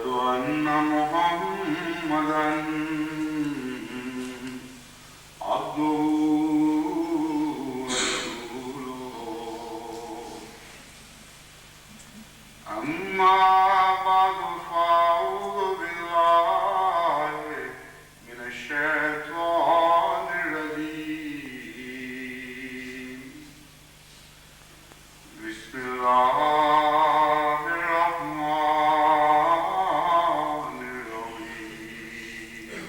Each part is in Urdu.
أشهد أن محمدًا عبده ورسوله أما بعد فأعوذ بالله من الشيطان الرجيم بسم الله الرحمن الرحيم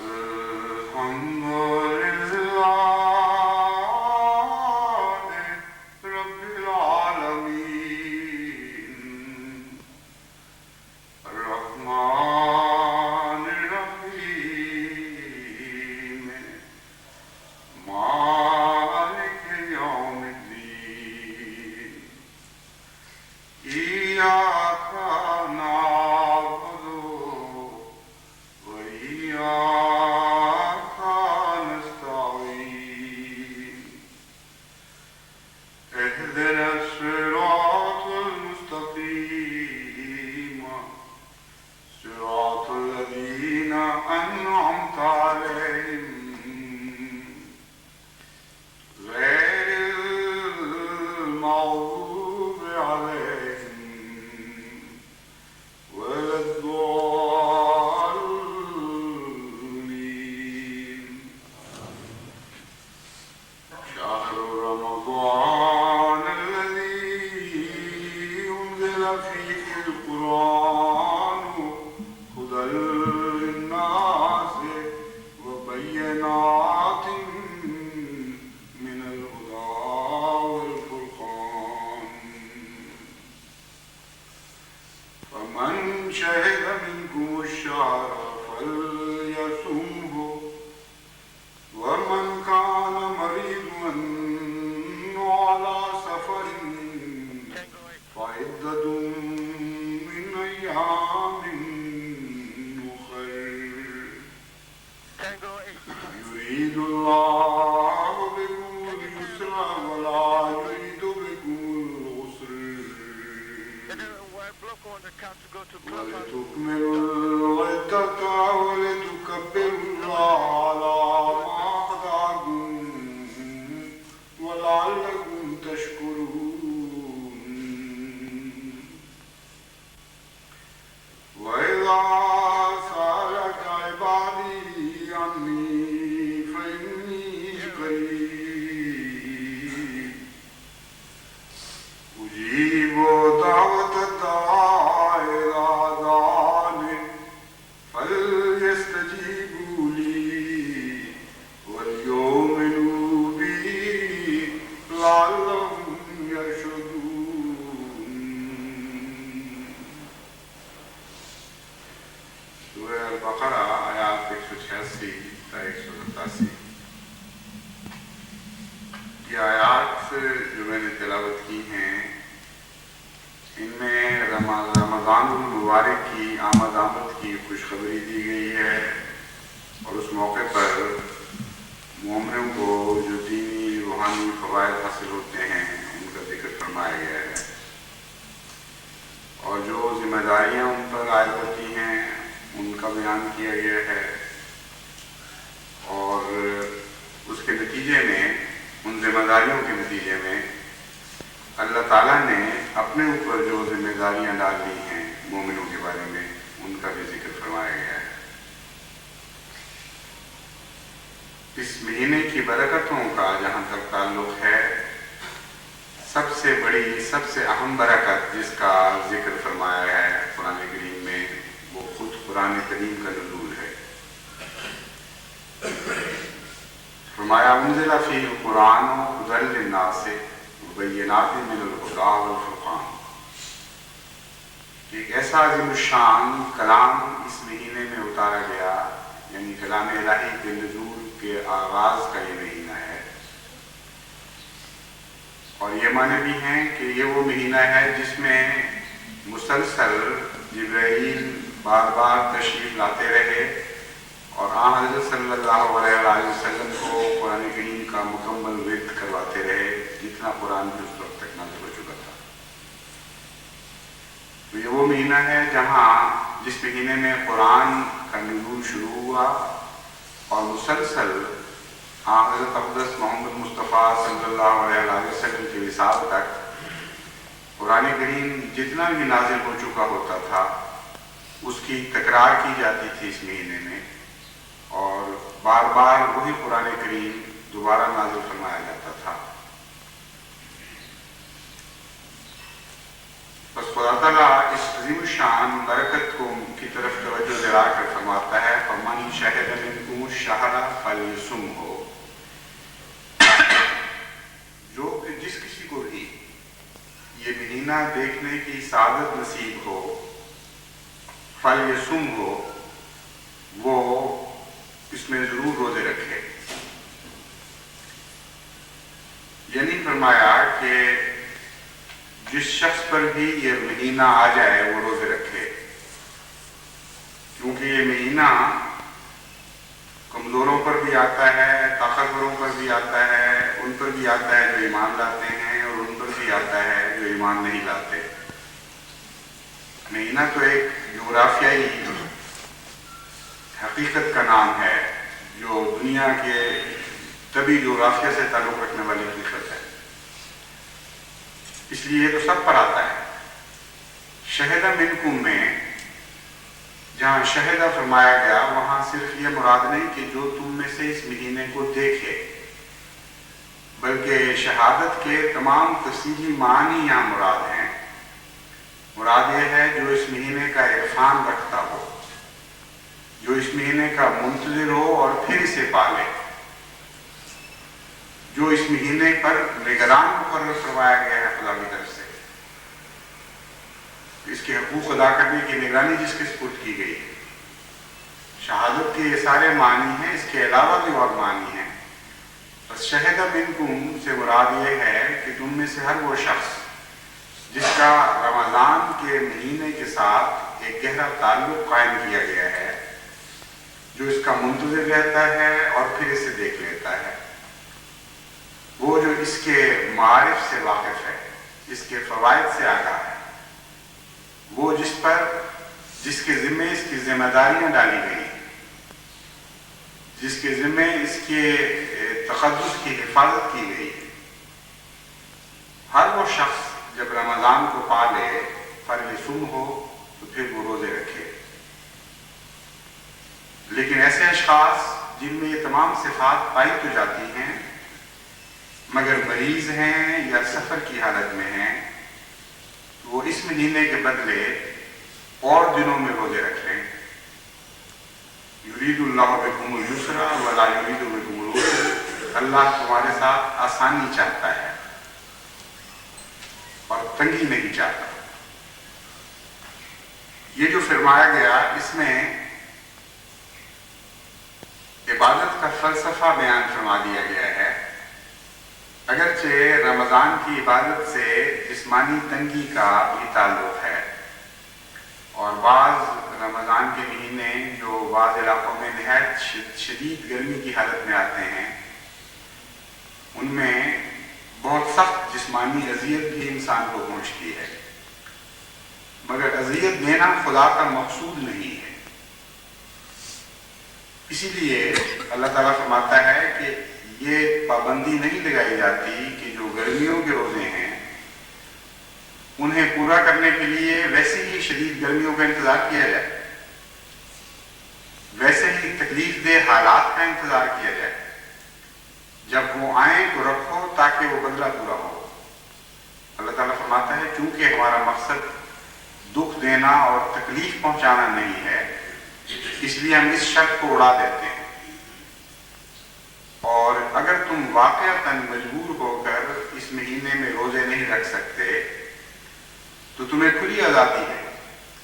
الحمد لله رب العالمين الرحمن الرحيم مالك يوم الدين إياك نعبد وإياك نستعين اهدنا الصراط المستقيم صراط الذين أنعمت عليهم غير المغضوب عليهم ولا الضالين شهر رمضان الذي أنزل فيه القرآن هدى للناس وبينات من الهدى والفرقان فمن شهد منكم الشهر فليصمه ومن كان مريضا على سفر فعدة من أيام أخر يريد الله بكم اليسر ولا يريد بكم العسر ولتكملوا العدة ولتكبروا الله على ما هداكم ولعلكم تشكرون وإذا سألك عبادي عني فإني قريب أجيب دعوة الداع إذا دعاني فليستجيبوا لي وليؤمنوا بي لعلهم يرشدون. سورہ البقرہ آیات 186 تا 187. یہ آیات جو میں نے تلاوت کی ہیں ان میں رمضان المبارک کی آمد کی خوشخبری دی گئی ہے اور اس موقع پر مومنوں کو جو دینی روحانی فوائد حاصل ہوتے ہیں ان کا ذکر فرمایا گیا ہے اور جو ذمہ داریاں ان پر عائد ہوتی ہیں ان کا بیان کیا گیا ہے اور اس کے نتیجے میں ان ذمہ داریوں کے نتیجے میں اللہ تعالیٰ نے اپنے اوپر جو ذمہ داریاں ڈال دی ہیں مومنوں کے بارے میں ان کا بھی ذکر فرمایا گیا ہے. اس مہینے کی برکتوں کا جہاں تک تعلق ہے سب سے بڑی سب سے اہم برکت جس کا ذکر فرمایا ہے قرآن کریم میں وہ خود قرآن کریم کا نزول ہے. فرمایا انزل فیہ القرآن ہدی للناس وبینات من الہدی والفرقان. ایک ایسا عظیم الشان کلام اس مہینے میں اتارا گیا یعنی کلام الہی کے نزول کے آغاز کا یہ مہینہ ہے اور یہ معنی بھی ہیں کہ یہ وہ مہینہ ہے جس میں مسلسل جبرائیل بار بار تشریف لاتے رہے اور آن حضرت صلی اللہ علیہ وسلم کو قرآن کریم کا مکمل ورد کرواتے رہے جتنا قرآن بھی اس وقت تک نازل ہو چکا تھا. تو یہ وہ مہینہ ہے جس مہینے میں قرآن کا نزول شروع ہوا اور مسلسل حضرت اقدس محمد مصطفیٰ صلی اللہ علیہ وسلم کے وصال تک قرآن کریم جتنا بھی نازل ہو چکا ہوتا تھا اس کی تکرار کی جاتی تھی اس مہینے میں، اور بار بار وہی قرآن کریم دوبارہ نازل فرمایا جاتا تھا۔ بس خدا تعالیٰ اس عظیم الشان برکت کی طرف توجہ دلا کر فرماتا ہے فَمَنْ شَهِدَ مِنْكُمُ الشَّهْرَ فَلْيَصُمْهُ، جو کہ جس کسی کو بھی یہ مہینہ دیکھنے کی سعادت نصیب ہو، فَلْيَصُمْهُ، وہ اس میں ضرور روزے رکھے۔ یعنی فرمایا کہ جس شخص پر بھی یہ مہینہ آ جائے وہ روزے رکھے، کیونکہ یہ مہینہ کمزوروں پر بھی آتا ہے، طاقتوروں پر بھی آتا ہے، ان پر بھی آتا ہے جو ایمان لاتے ہیں، اور ان پر بھی آتا ہے جو ایمان نہیں لاتے۔ مہینہ تو ایک جغرافیائی حقیقت کا نام ہے جو دنیا کے طبی جغرافیہ سے تعلق رکھنے والی حقیقت ہے، اس لیے یہ تو سب پر آتا ہے۔ شہدہ منکم میں جہاں شہدہ فرمایا گیا وہاں صرف یہ مراد نہیں کہ جو تم میں سے اس مہینے کو دیکھے، بلکہ شہادت کے تمام تفصیلی معنی یہاں مراد ہیں۔ مراد یہ ہے جو اس مہینے کا عرفان رکھتا ہو، جو اس مہینے کا منتظر ہو اور پھر اسے پالے، جو اس مہینے پر نگران مقرر کروایا گیا ہے خدا کی طرف سے، اس کے حقوق ادا کرنے کی نگرانی جس کے سپرد کی گئی ہے۔ شہادت کے یہ سارے معنی ہیں، اس کے علاوہ بھی اور معنی ہیں۔ بس شہدہ منکم سے مراد یہ ہے کہ تم میں سے ہر وہ شخص جس کا رمضان کے مہینے کے ساتھ ایک گہرا تعلق قائم کیا گیا ہے، جو اس کا منتظر رہتا ہے اور پھر اسے دیکھ لیتا ہے، وہ جو اس کے معارف سے واقف ہے، اس کے فوائد سے آگاہ ہے، وہ جس کے ذمے اس کی ذمہ داریاں ڈالی گئی، جس کے ذمے اس کے تقدس کی حفاظت کی گئی ہے، ہر وہ شخص جب رمضان کو پالے فَلْيَصُمْهُ ہو تو پھر وہ روزے رکھے۔ لیکن ایسے اشخاص جن میں یہ تمام صفات پائی تو جاتی ہیں مگر مریض ہیں یا سفر کی حالت میں ہیں، وہ اس مہینے کے بدلے اور دنوں میں روزے رکھ لیں۔ یرید اللہ بکم الیسر ولا یرید بکم العسر، اللہ تمہارے ساتھ آسانی چاہتا ہے اور تنگی نہیں چاہتا۔ یہ جو فرمایا گیا اس میں عبادت کا فلسفہ بیان فرما دیا گیا ہے۔ اگرچہ رمضان کی عبادت سے جسمانی تنگی کا بھی تعلق ہے، اور بعض رمضان کے مہینے جو بعض علاقوں میں نہایت شدید گرمی کی حالت میں آتے ہیں، ان میں بہت سخت جسمانی اذیت بھی انسان کو پہنچتی ہے، مگر اذیت دینا خدا کا مقصود نہیں ہے۔ اسی لیے اللہ تعالیٰ فرماتا ہے کہ یہ پابندی نہیں لگائی جاتی کہ جو گرمیوں کے روزے ہیں انہیں پورا کرنے کے لیے ویسے ہی شدید گرمیوں کا انتظار کیا جائے، ویسے ہی تکلیف دہ حالات کا انتظار کیا جائے، جب وہ آئیں تو رکھو تاکہ وہ بدلہ پورا ہو۔ اللہ تعالیٰ فرماتا ہے چونکہ ہمارا مقصد دکھ دینا اور تکلیف پہنچانا نہیں ہے، اس لیے ہم اس شرط کو اڑا دیتے ہیں، اور اگر تم واقعتاً مجبور ہو کر اس مہینے میں روزے نہیں رکھ سکتے تو تمہیں کھلی آزادی ہے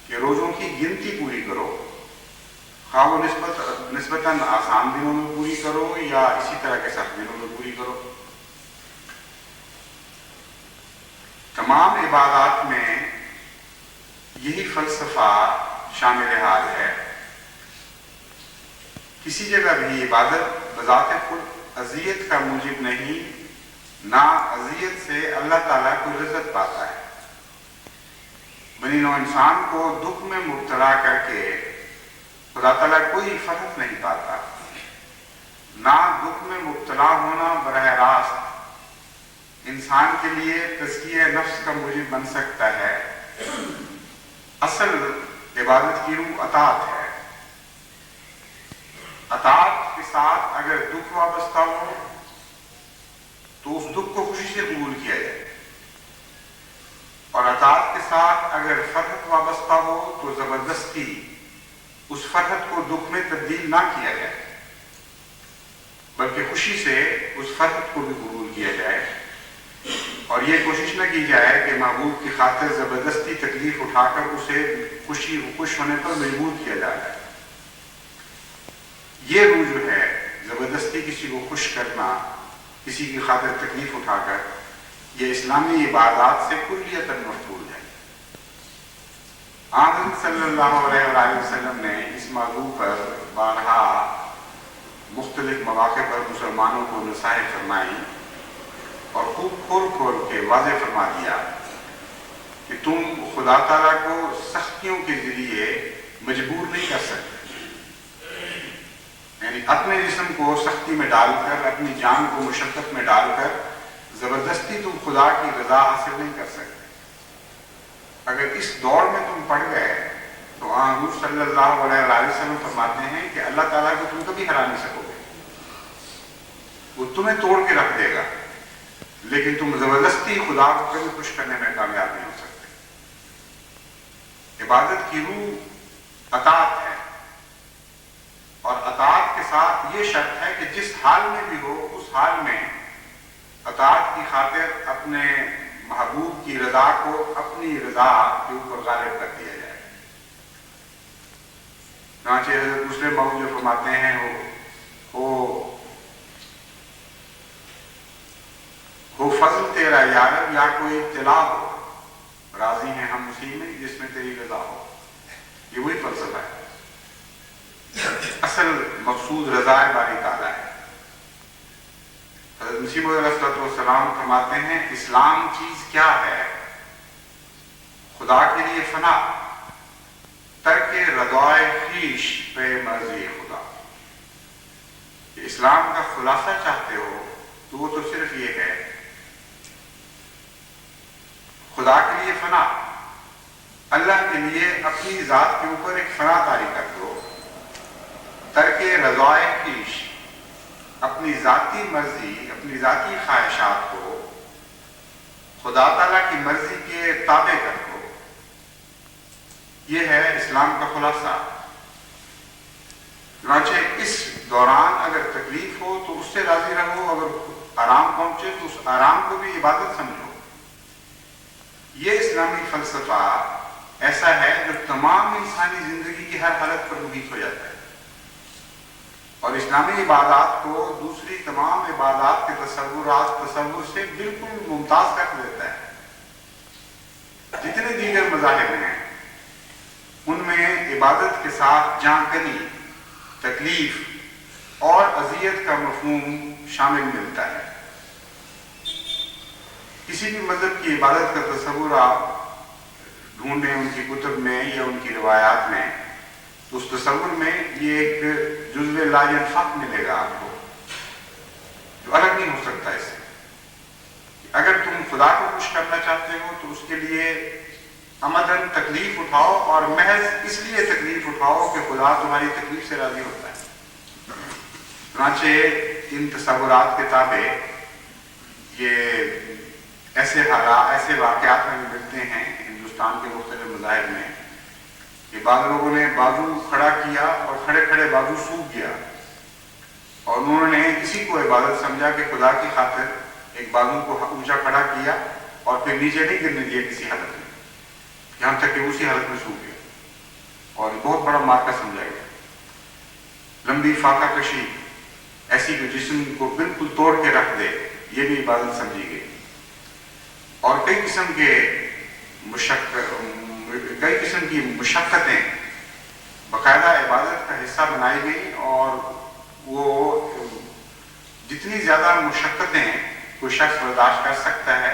کہ روزوں کی گنتی پوری کرو، خواہ وہ نسبتاً آسان دنوں میں پوری کرو یا اسی طرح کے سخت دنوں میں پوری کرو۔ تمام عبادات میں یہی فلسفہ شامل حال ہے۔ کسی جگہ بھی عبادت بذات خود اذیت کا موجب نہیں، نہ اذیت سے اللہ تعالیٰ کو لذت پاتا ہے۔ بنی نوع انسان کو دکھ میں مبتلا کر کے خدا تعالیٰ کوئی فرق نہیں پاتا. نہ دکھ میں مبتلا ہونا براہ راست انسان کے لیے تزکیہ نفس کا موجب بن سکتا ہے. اصل عبادت کی روح اطاعت ہے. اطاعت کے ساتھ اگر دکھ وابستہ ہو تو اس دکھ کو خوشی سے قبول کیا جائے، اور اطاعت کے ساتھ اگر فرحت وابستہ ہو تو زبردستی اس فرحت کو دکھ میں تبدیل نہ کیا جائے، بلکہ خوشی سے اس فرحت کو بھی قبول کیا جائے، اور یہ کوشش نہ کی جائے کہ محبوب کی خاطر زبردستی تکلیف اٹھا کر اسے خوش ہونے پر مجبور کیا جائے. یہ روح جو ہے زبردستی کسی کو خوش کرنا، کسی کی خاطر تکلیف اٹھا کر، یہ اسلامی عبادات سے کلیتاً مفروغ ہے. حضرت صلی اللہ علیہ وآلہ وسلم نے اس موضوع پر بارہا مختلف مواقع پر مسلمانوں کو نصائح فرمائی اور خوب کھول کھول کے واضح فرما دیا کہ تم خدا تعالیٰ کو سختیوں کے ذریعے مجبور نہیں کر سکتے. یعنی اپنے جسم کو سختی میں ڈال کر، اپنی جان کو مشقت میں ڈال کر زبردستی تم خدا کی رضا حاصل نہیں کر سکتے. اگر اس دوڑ میں تم پڑ گئے تو حضور صلی اللہ علیہ وسلم فرماتے ہیں کہ اللہ تعالیٰ کو تم کبھی ہرا نہیں سکو گے. وہ تمہیں توڑ کے رکھ دے گا، لیکن تم زبردستی خدا کو کبھی خوش کرنے میں کامیاب نہیں ہو سکتے. عبادت کی روح اطاعت ہے، اور اطاعت کے ساتھ یہ شرط ہے کہ جس حال میں بھی ہو اس حال میں اطاعت کی خاطر اپنے محبوب کی رضا کو اپنی رضا کے اوپر غالب کر دیا جائے. چنانچہ حضرت مسلم موعود جو فرماتے ہیں ہو فضل تیرا یارب یا کوئی ابتلا ہو، راضی ہیں ہم اسی میں جس میں تیری رضا ہو. یہ وہی فلسفہ ہے. اصل مقصود رضا باری تعالیٰ ہے. حضرت مسیح موعود علیہ السلام فرماتے ہیں اسلام چیز کیا ہے؟ خدا کے لیے فنا، ترک رضائے خویش پہ مرضی خدا. کہ اسلام کا خلاصہ چاہتے ہو تو وہ تو صرف یہ ہے، خدا کے لیے فنا، اللہ کے لیے اپنی ذات کے اوپر ایک فنا طاری کر دو. ترک رضائے خویش، اپنی ذاتی مرضی، اپنی ذاتی خواہشات کو خدا تعالیٰ کی مرضی کے تابع کر دو. یہ ہے اسلام کا خلاصہ. چنانچہ اس دوران اگر تکلیف ہو تو اس سے راضی رہو، اگر آرام پہنچے تو اس آرام کو بھی عبادت سمجھو. یہ اسلامی فلسفہ ایسا ہے جو تمام انسانی زندگی کی ہر حالت پر محیط ہو جاتا ہے، اور اسلامی عبادات کو دوسری تمام عبادات کے تصور سے بالکل ممتاز کر دیتا ہے. جتنے دیگر مذاہب ہیں ان میں عبادت کے ساتھ جاں کنی، تکلیف اور اذیت کا مفہوم شامل ملتا ہے. کسی بھی مذہب کی عبادت کا تصور آپ ڈھونڈیں ان کی کتب میں یا ان کی روایات میں، تو اس تصور میں یہ ایک جزو لا ینفک ملے گا آپ کو، جو الگ نہیں ہو سکتا اس سے. اگر تم خدا کو خوش کرنا چاہتے ہو تو اس کے لیے عمداً تکلیف اٹھاؤ، اور محض اس لیے تکلیف اٹھاؤ کہ خدا تمہاری تکلیف سے راضی ہوتا ہے. چنانچہ ان تصورات کے تابع یہ ایسے حالات، ایسے واقعات ہمیں ملتے ہیں ہندوستان کے مختلف مذاہب میں کہ بعض لوگوں نے بازو کھڑا کیا اور کھڑے کھڑے بازو سوکھ گیا، اور انہوں نے اسی کو عبادت سمجھا کہ خدا کی خاطر ایک بازو کو اونچا کھڑا کیا اور پھر نیچے نہیں گرنے دیا کسی حالت میں، یہاں تک کہ اسی حالت میں سوکھ گیا، اور بہت بڑا مارکا سمجھا گیا. لمبی فاقہ کشی ایسی کہ جسم کو بالکل توڑ کے رکھ دے، یہ بھی عبادت سمجھی گئی. اور کئی قسم کی مشقتیں باقاعدہ عبادت کا حصہ بنائی گئی، اور وہ جتنی زیادہ مشقتیں کوئی شخص برداشت کر سکتا ہے،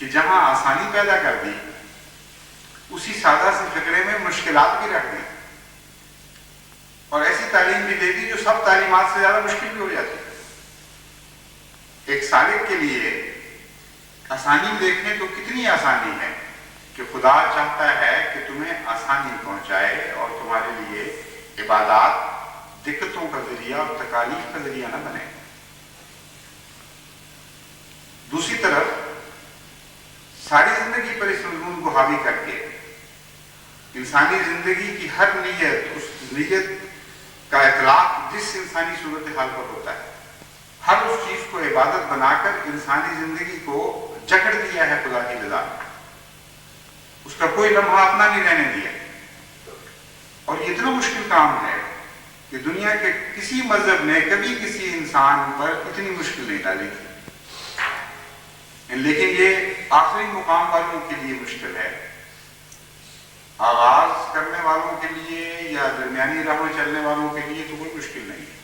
کہ جہاں آسانی پیدا کر دی اسی سادہ سے فکرے میں مشکلات بھی رکھ دی اور ایسی تعلیم بھی دے دی جو سب تعلیمات سے زیادہ مشکل بھی ہو جاتی ہے۔ ایک سالک کے لیے آسانی دیکھیں تو کتنی آسانی ہے کہ خدا چاہتا ہے کہ تمہیں آسانی پہنچائے اور تمہارے لیے عبادات دقتوں کا ذریعہ اور تکالیف کا ذریعہ نہ بنے۔ دوسری طرف ساری زندگی پر اس مضمون کو حاوی کر کے انسانی زندگی کی ہر نیت، اس نیت کا اطلاق جس انسانی صورتحال پر ہوتا ہے، ہر اس چیز کو عبادت بنا کر انسانی زندگی کو جکڑ دیا ہے خدا کی رضا میں، اس کا کوئی لمحہ اپنا نہیں رہنے دیا۔ اور یہ اتنا مشکل کام ہے کہ دنیا کے کسی مذہب نے کبھی کسی انسان پر اتنی مشکل نہیں ڈالی تھی، لیکن یہ آخری مقام والوں کے لیے مشکل ہے، آغاز کرنے والوں کے لیے یا درمیانی راہ میں چلنے والوں کے لیے تو کوئی مشکل نہیں ہے۔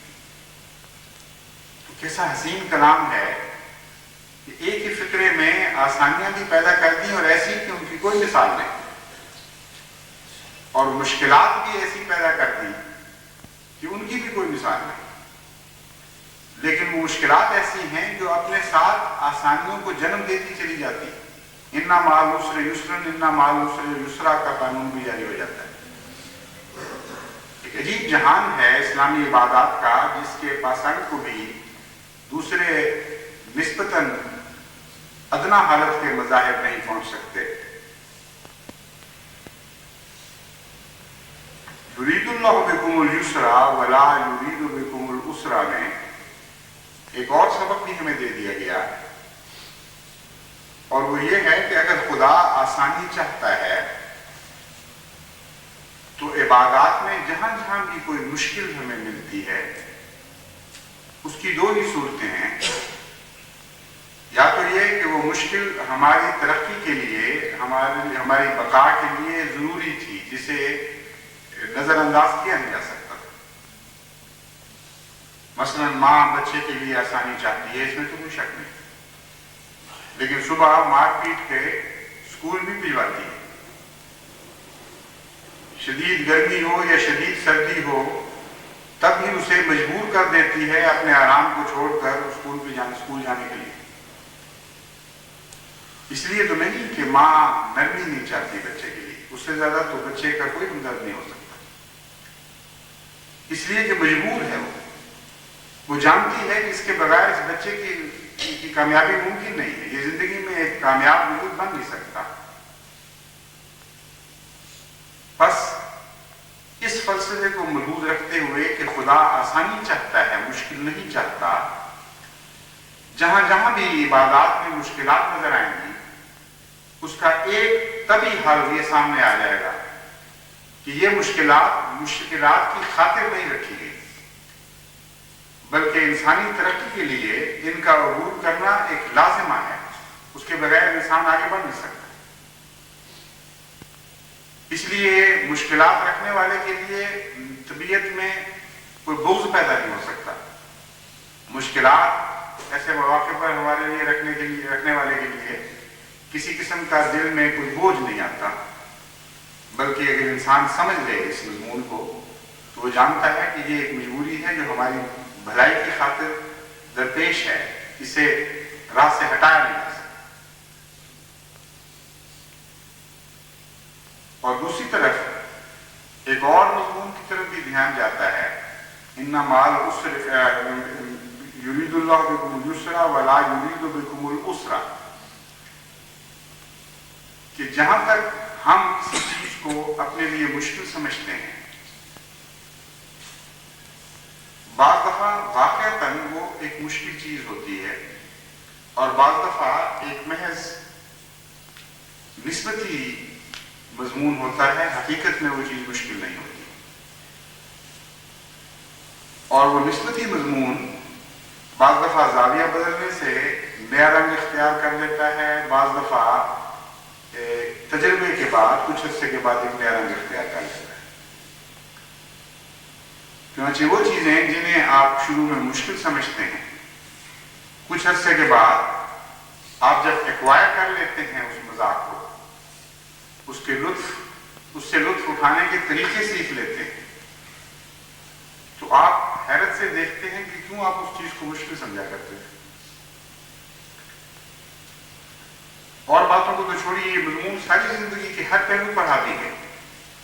تو کیسا حسین کلام ہے کہ ایک ہی فکرے میں آسانیاں بھی پیدا کر دی اور ایسی کہ ان کی کوئی مثال نہیں، اور مشکلات بھی ایسی پیدا کر دی کہ ان کی بھی کوئی مثال نہیں، لیکن وہ مشکلات ایسی ہیں جو اپنے ساتھ آسانیوں کو جنم دیتی چلی جاتی ہیں۔ اِنَّا مَعَ الْعُسْرِ يُسْرًا اِنَّا مَعَ الْعُسْرِ يُسْرًا کا قانون بھی جاری ہو جاتا ہے۔ ایک عجیب جہان ہے اسلامی عبادات کا جس کے پاسنگ کو بھی دوسرے نسبتاً ادنا حالت کے مذاہب نہیں پہنچ سکتے۔ یرید اللہ بکم اليسر ولا یرید بکم العسر میں ایک اور سبق بھی ہمیں دے دیا گیا ہے، اور وہ یہ ہے کہ اگر خدا آسانی چاہتا ہے تو عبادات میں جہاں جہاں بھی کوئی مشکل ہمیں ملتی ہے اس کی دو ہی صورتیں ہیں، یا تو یہ کہ وہ مشکل ہماری ترقی کے لیے، ہماری بقا کے لیے ضروری تھی جسے نظر انداز کیا نہیں جا سکتا۔ مثلا ماں بچے کے لیے آسانی چاہتی ہے، اس میں تو کوئی شک نہیں، لیکن صبح مار پیٹ کے اسکول بھی بھجواتی ہے، شدید گرمی ہو یا شدید سردی ہو تب بھی اسے مجبور کر دیتی ہے اپنے آرام کو چھوڑ کر اسکول جانے کے لیے۔ اس لیے تو نہیں کہ ماں نرمی نہیں چاہتی بچے کے لیے، اس سے زیادہ تو بچے کا کوئی ہمدرد نہیں ہو سکتا، اس لیے کہ مجبور ہے وہ جانتی ہے کہ اس کے بغیر اس بچے کی کامیابی ممکن نہیں ہے، یہ زندگی میں ایک کامیاب ملک بن نہیں سکتا۔ بس اس فلسفے کو ملحوظ رکھتے ہوئے کہ خدا آسانی چاہتا ہے، مشکل نہیں چاہتا، جہاں جہاں بھی عبادات میں مشکلات نظر آئیں گی اس کا ایک طبی حل یہ سامنے آ جائے گا کہ یہ مشکلات کی خاطر نہیں رکھی گئی، بلکہ انسانی ترقی کے لیے ان کا عبور کرنا ایک لازمہ ہے، اس کے بغیر انسان آگے بڑھ نہیں سکتا۔ اس لیے مشکلات رکھنے والے کے لیے طبیعت میں کوئی بغض پیدا نہیں ہو سکتا، مشکلات ایسے مواقع پر ہمارے لیے رکھنے والے کے لیے کسی قسم کا دل میں کوئی بوجھ نہیں آتا، بلکہ اگر انسان سمجھ لے اس مضمون کو تو وہ جانتا ہے کہ یہ ایک مجبوری ہے جو ہماری بھلائی کی خاطر درپیش ہے، اسے راہ سے ہٹایا نہیں جا سکتا۔ اور دوسری طرف ایک اور مضمون کی طرف بھی دھیان جاتا ہے، اِنَّا مَعَ الْعُسْرِ یرید اللہ بکم اليسر ولا یرید بکم العسر، کہ جہاں تک ہم کسی چیز کو اپنے لیے مشکل سمجھتے ہیں بعض دفعہ واقعتاً وہ ایک مشکل چیز ہوتی ہے، اور بعض دفعہ ایک محض نسبتی مضمون ہوتا ہے، حقیقت میں وہ چیز مشکل نہیں ہوتی، اور وہ نسبتی مضمون بعض دفعہ زاویہ بدلنے سے نیا رنگ اختیار کر لیتا ہے، بعض دفعہ تجربے کے بعد کچھ عرصے کے بعد ایک نیا رنگ اختیار کر لیتا ہے۔ چنانچہ وہ چیزیں جنہیں آپ شروع میں مشکل سمجھتے ہیں کچھ عرصے کے بعد آپ جب ایکوائر کر لیتے ہیں اس مذاق کو، اس سے لطف اٹھانے کے طریقے سیکھ لیتے ہیں، تو آپ حیرت سے دیکھتے ہیں کہ کیوں آپ اس چیز کو مشکل سمجھا کرتے ہیں۔ اور باتوں کو تو چھوڑیے، یہ مضمون ساری زندگی کے ہر پہلو پر حاوی ہے۔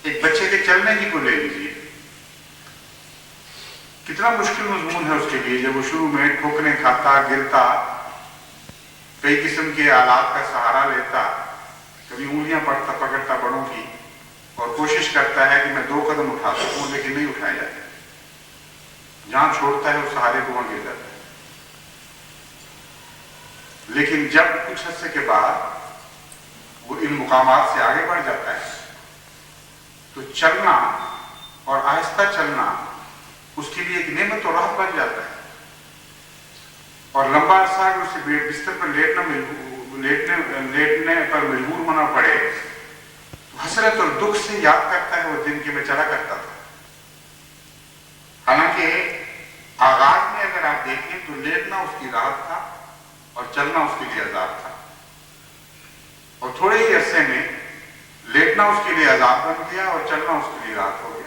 ایک بچے کے چلنے کی کو لے لیجیے، کتنا مشکل مضمون ہے اس کے لیے جب وہ شروع میں ٹھوکریں کھاتا، گرتا، کئی قسم کے آلات کا سہارا لیتا، کبھی انگلیاں پکڑتا بڑوں کی، اور کوشش کرتا ہے کہ میں 2 قدم اٹھا سکوں، لیکن نہیں اٹھایا جاتا، جہاں چھوڑتا ہے اس سہارے کو وہاں گر جاتا ہے۔ لیکن جب کچھ عرصے کے بعد وہ ان مقامات سے آگے بڑھ جاتا ہے تو چلنا اور آہستہ چلنا اس کے لیے ایک نعمت اور راحت بن جاتا ہے، اور لمبا عرصہ اگر اسے بستر پر لیٹنے پر مجبور ہونا پڑے تو حسرت اور دکھ سے یاد کرتا ہے وہ دن کہ میں چلا کرتا تھا۔ حالانکہ آغاز میں اگر آپ دیکھیں تو لیٹنا اس کی راحت تھا اور چلنا اس کے لیے عذاب تھا، اور تھوڑے ہی عرصے میں لیٹنا اس کے لیے عذاب بن گیا اور چلنا اس کے لیے راحت ہو گیا۔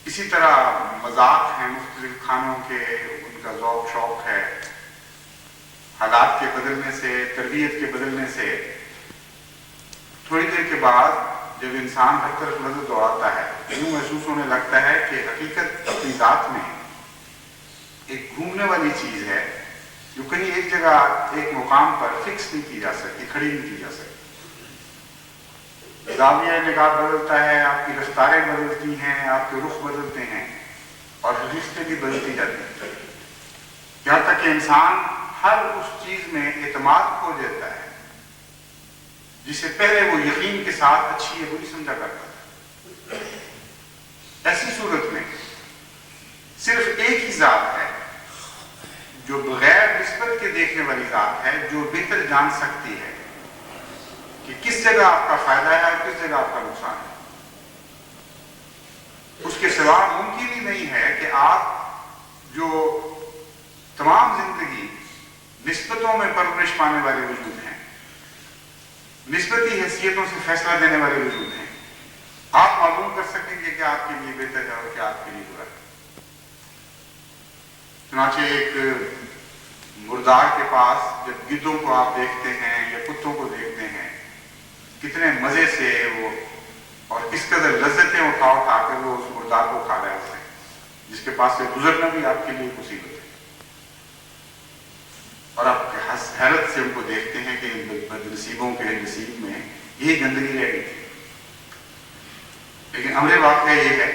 اسی طرح مذاق ہیں مختلف کھانوں کے، ان کا ذوق شوق ہے، حالات کے بدلنے سے، تربیت کے بدلنے سے تھوڑی دیر کے بعد جب انسان ہر طرف نظر دوڑاتا ہے، یوں محسوس ہونے لگتا ہے کہ حقیقت اپنی ذات میں ایک گھومنے والی چیز ہے جو کہیں ایک جگہ ایک مقام پر فکس نہیں کی جا سکتی، کھڑی نہیں کی جا سکتی۔ زاویہ نگاہ بدلتا ہے، آپ کی رفتاریں بدلتی ہیں، آپ کے رخ بدلتے ہیں، اور رشتے بھی بدلتی جاتی ہیں، یہاں تک کہ انسان ہر اس چیز میں اعتماد کھو دیتا ہے جسے پہلے وہ یقین کے ساتھ اچھی یا بری سمجھا کرتا تھا۔ ایسی صورت میں صرف ایک ہی ذات ہے جو بغیر نسبت کے دیکھنے والی ذات ہے، جو بہتر جان سکتی ہے کہ کس جگہ آپ کا فائدہ ہے اور کس جگہ آپ کا نقصان ہے۔ اس کے سوا ممکن ہی نہیں ہے کہ آپ جو تمام زندگی نسبتوں میں پرورش پانے والے وجود ہیں، نسبتی حیثیتوں سے فیصلہ دینے والے وجود ہیں، آپ معلوم کر سکیں گے کہ آپ کے لیے بہتر ہے اور کیا آپ کے لیے برا ہے۔ چنانچہ ایک مردار کے پاس جب گدھوں کو آپ دیکھتے ہیں یا کتوں کو دیکھتے ہیں، کتنے مزے سے وہ اور کس قدر لذتیں اٹھا کر وہ اس مردار کو کھا رہے ہوتے ہیں، جس کے پاس سے گزرنا بھی آپ کے لیے مصیبت ہے، اور آپ حیرت سے ان کو دیکھتے ہیں کہ ان بد نصیبوں کے نصیب میں یہی گندگی رہ گئی تھی۔ لیکن امر واقعہ یہ ہے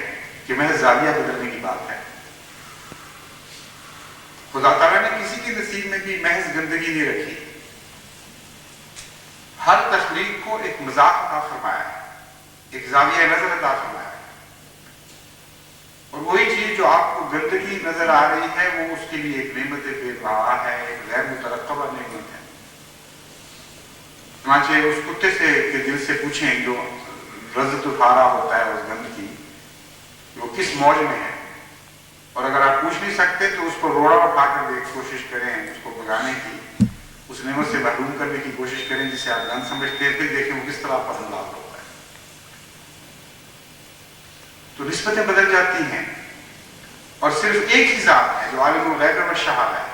کہ محض زاویہ بدلنے کی بات ہے۔ خدا تعالیٰ نے کسی کے نصیب میں بھی محض گندگی نہیں رکھی، ہر تخلیق کو ایک مذاق عطا فرمایا ہے، ایک زاویہ نظر عطا فرمایا ہے، اور وہی چیز جو آپ کو گندگی نظر آ رہی ہے وہ اس کے لیے ایک نعمت بے بہا ہے، ایک غیر مترقبہ نعمت ہے۔ چنانچہ اس کتے سے کے دل سے پوچھیں جو لذت اٹھا رہا ہوتا ہے اس گند کی، وہ کس موج میں ہے، اور اگر آپ پوچھ نہیں سکتے تو اس کو روڑا اٹھا کر کوشش کریں اس کو بھگانے کی، اس نعمت سے محروم کرنے کی کوشش کریں جسے آپ گند سمجھتے ہیں، پھر دیکھیں وہ کس طرح پر حملہ ہوتا ہے۔ تو نسبتیں بدل جاتی ہیں، اور صرف ایک ہی ذات ہے جو عالم الغیب والشہادہ ہے،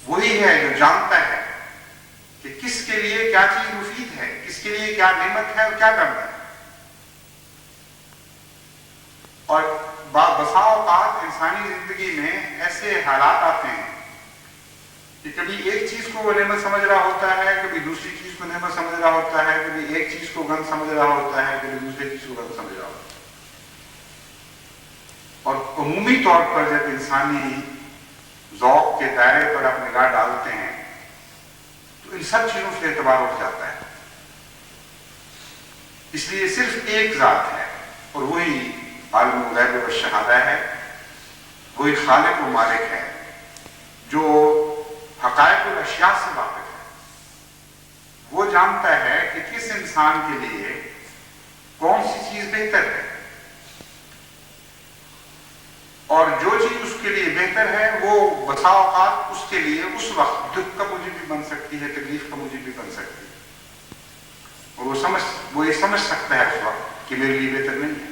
وہی ہے جو جانتا ہے کہ کس کے لیے کیا چیز مفید ہے، کس کے لیے کیا نعمت ہے اور کیا کرنا ہے۔ اور بسا اوقات انسانی زندگی میں ایسے حالات آتے ہیں کہ کبھی ایک چیز کو وہ نعمت سمجھ رہا ہوتا ہے، کبھی دوسری چیز کو نعمت سمجھ رہا ہوتا ہے، کبھی ایک چیز کو گند سمجھ رہا ہوتا ہے، کبھی دوسری چیز کو گند سمجھ رہا ہوتا ہے۔ اور عمومی طور پر جب انسانی ذوق کے دائرے پر آپ نگاہ ڈالتے ہیں تو ان سب چیزوں سے اعتبار اٹھ جاتا ہے۔ اس لیے صرف ایک ذات ہے، اور وہی عالم الغیب والشہادہ ہے، وہی خالق و مالک ہے جو حقائق الاشیاء سے واقف ہے۔ وہ جانتا ہے کہ کس انسان کے لیے کون سی چیز بہتر ہے، اور جو چیز اس کے لیے بہتر ہے وہ بسا اوقات اس کے لیے اس وقت دکھ کا موجب بھی بن سکتی ہے، تکلیف کا موجب بھی بن سکتی ہے، اور وہ یہ سمجھ سکتا ہے اس وقت کہ میرے لیے بہتر نہیں ہے۔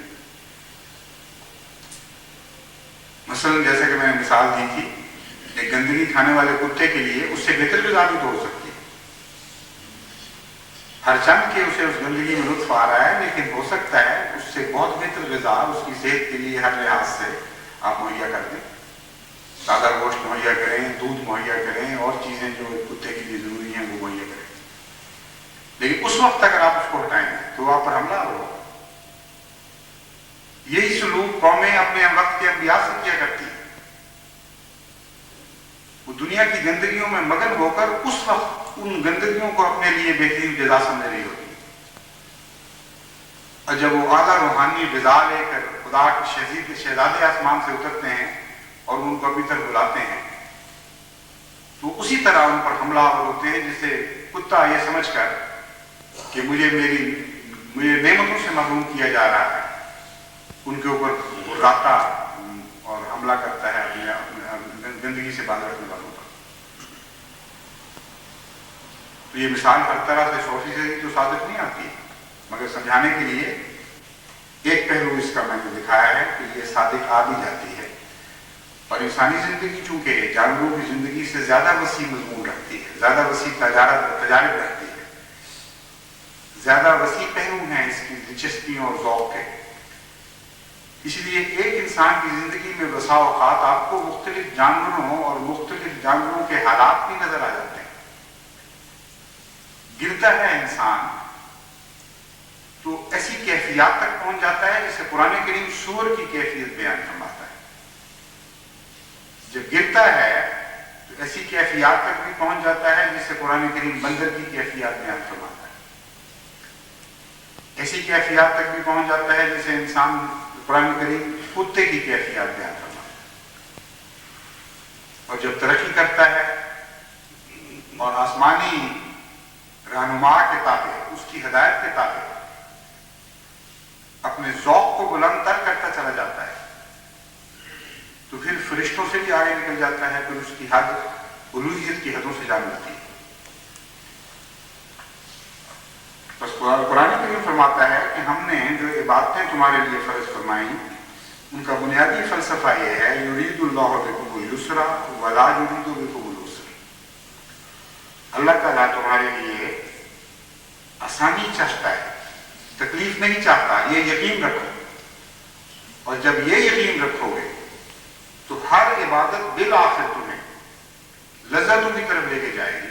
مثلا جیسے کہ میں نے مثال دی تھی، ایک گندگی کھانے والے کتے کے لیے اس سے بہتر غذا بھی تو ہو سکتی ہے، ہر چند کے اسے اس گندگی میں لطف آ رہا ہے، لیکن ہو سکتا ہے اس سے بہت بہتر غذا اس کی صحت کے لیے ہر لحاظ سے آپ مہیا کر دیں، تازہ گوشت مہیا کریں، دودھ مہیا کریں، اور چیزیں جو کتے کے لیے ضروری ہیں وہ مہیا کریں، لیکن اس وقت اگر آپ اس کو ہٹائیں گے تو وہاں پر حملہ ہوگا۔ یہی سلوک قومیں اپنے وقت کے انبیاء سے کیا کرتی ہیں، وہ دنیا کی گندگیوں میں مگن ہو کر اس وقت ان گندگیوں کو اپنے لیے بہترین غذا سمجھ رہی ہوتی ہے، اور جب وہ اعلیٰ روحانی غذا لے کر خدا کے شہزادے آسمان سے اترتے ہیں اور ان کو اپنی طرف بلاتے ہیں تو اسی طرح ان پر حملہ آور ہوتے ہیں، جسے کتا یہ سمجھ کر کہ مجھے نعمتوں سے محروم کیا جا رہا ہے، ان کے اوپر راتا اور حملہ کرتا ہے اپنے گندگی سے باز رکھنے والوں پر۔ تو یہ مثال ہر طرح سے 100% تو صادق نہیں آتی، مگر سمجھانے کے لیے ایک پہلو اس کا میں نے دکھایا ہے کہ یہ صادق آ بھی جاتی ہے، اور انسانی زندگی چونکہ جانوروں کی زندگی سے زیادہ وسیع مضمون رکھتی ہے، زیادہ وسیع تجارب رکھتی ہے، زیادہ وسیع پہلو ہیں اس کی دلچسپیوں اور ذوق کے، اس لیے ایک انسان کی زندگی میں بسا اوقات آپ کو مختلف جانوروں اور مختلف جانوروں کے حالات بھی نظر آ جاتے ہیں۔ گرتا ہے انسان تو ایسی کیفیات تک پہنچ جاتا ہے جسے قرآن کریم سور کی کیفیت بیان فرماتا ہے۔ جب گرتا ہے تو ایسی کیفیات تک بھی پہنچ جاتا ہے جسے قرآن کریم بندر کی کیفیات بیان فرماتا ہے۔ ایسی کیفیات تک بھی پہنچ جاتا ہے جسے انسان قرآن کریم کتے کی کیفیات بیان فرماتا ہے۔ اور جب ترقی کرتا ہے اور آسمانی رہنما کے تابع، اس کی ہدایت کے تابع اپنے ذوق کو بلند تر کرتا چلا جاتا ہے تو پھر فرشتوں سے بھی آگے نکل جاتا ہے، پھر اس کی حد الوہیت کی حدوں سے جا ملتی ہے۔ بس قرآن کریم فرماتا ہے کہ ہم نے جو عبادتیں تمہارے لیے فرض فرمائیں ان کا بنیادی فلسفہ یہ ہے یرید اللہ بکم الیسر ولا یرید بکم العسر، اللہ تعالیٰ تمہارے لیے آسانی چاہتا ہے، تکلیف نہیں چاہتا، یہ یقین رکھو، اور جب یہ یقین رکھو گے تو ہر عبادت بالآخر تمہیں لذتوں کی طرف لے کے جائے گی،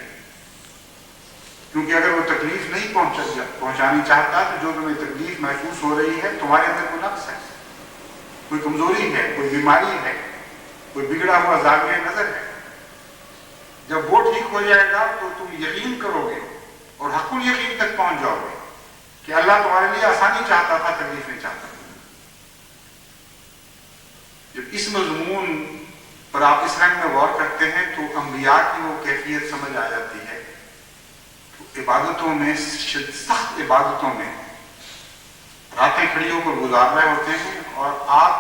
کیونکہ اگر وہ تکلیف نہیں پہنچانی چاہتا تو جو تمہیں تکلیف محسوس ہو رہی ہے تمہارے اندر کوئی نقص ہے، کوئی کمزوری ہے، کوئی بیماری ہے، کوئی بگڑا ہوا زاویہ نظر ہے۔ جب وہ ٹھیک ہو جائے گا تو تم یقین کرو گے اور حق الیقین تک پہنچ جاؤ گے کہ اللہ تمہارے لیے آسانی چاہتا تھا، تکلیف نہیں چاہتا۔ جب اس مضمون پر آپ اس رنگ میں غور کرتے ہیں تو انبیاء کی وہ کیفیت سمجھ آ جاتی ہے۔ تو عبادتوں میں، سخت عبادتوں میں راتیں کھڑی ہو کر گزار رہے ہوتے ہیں، اور آپ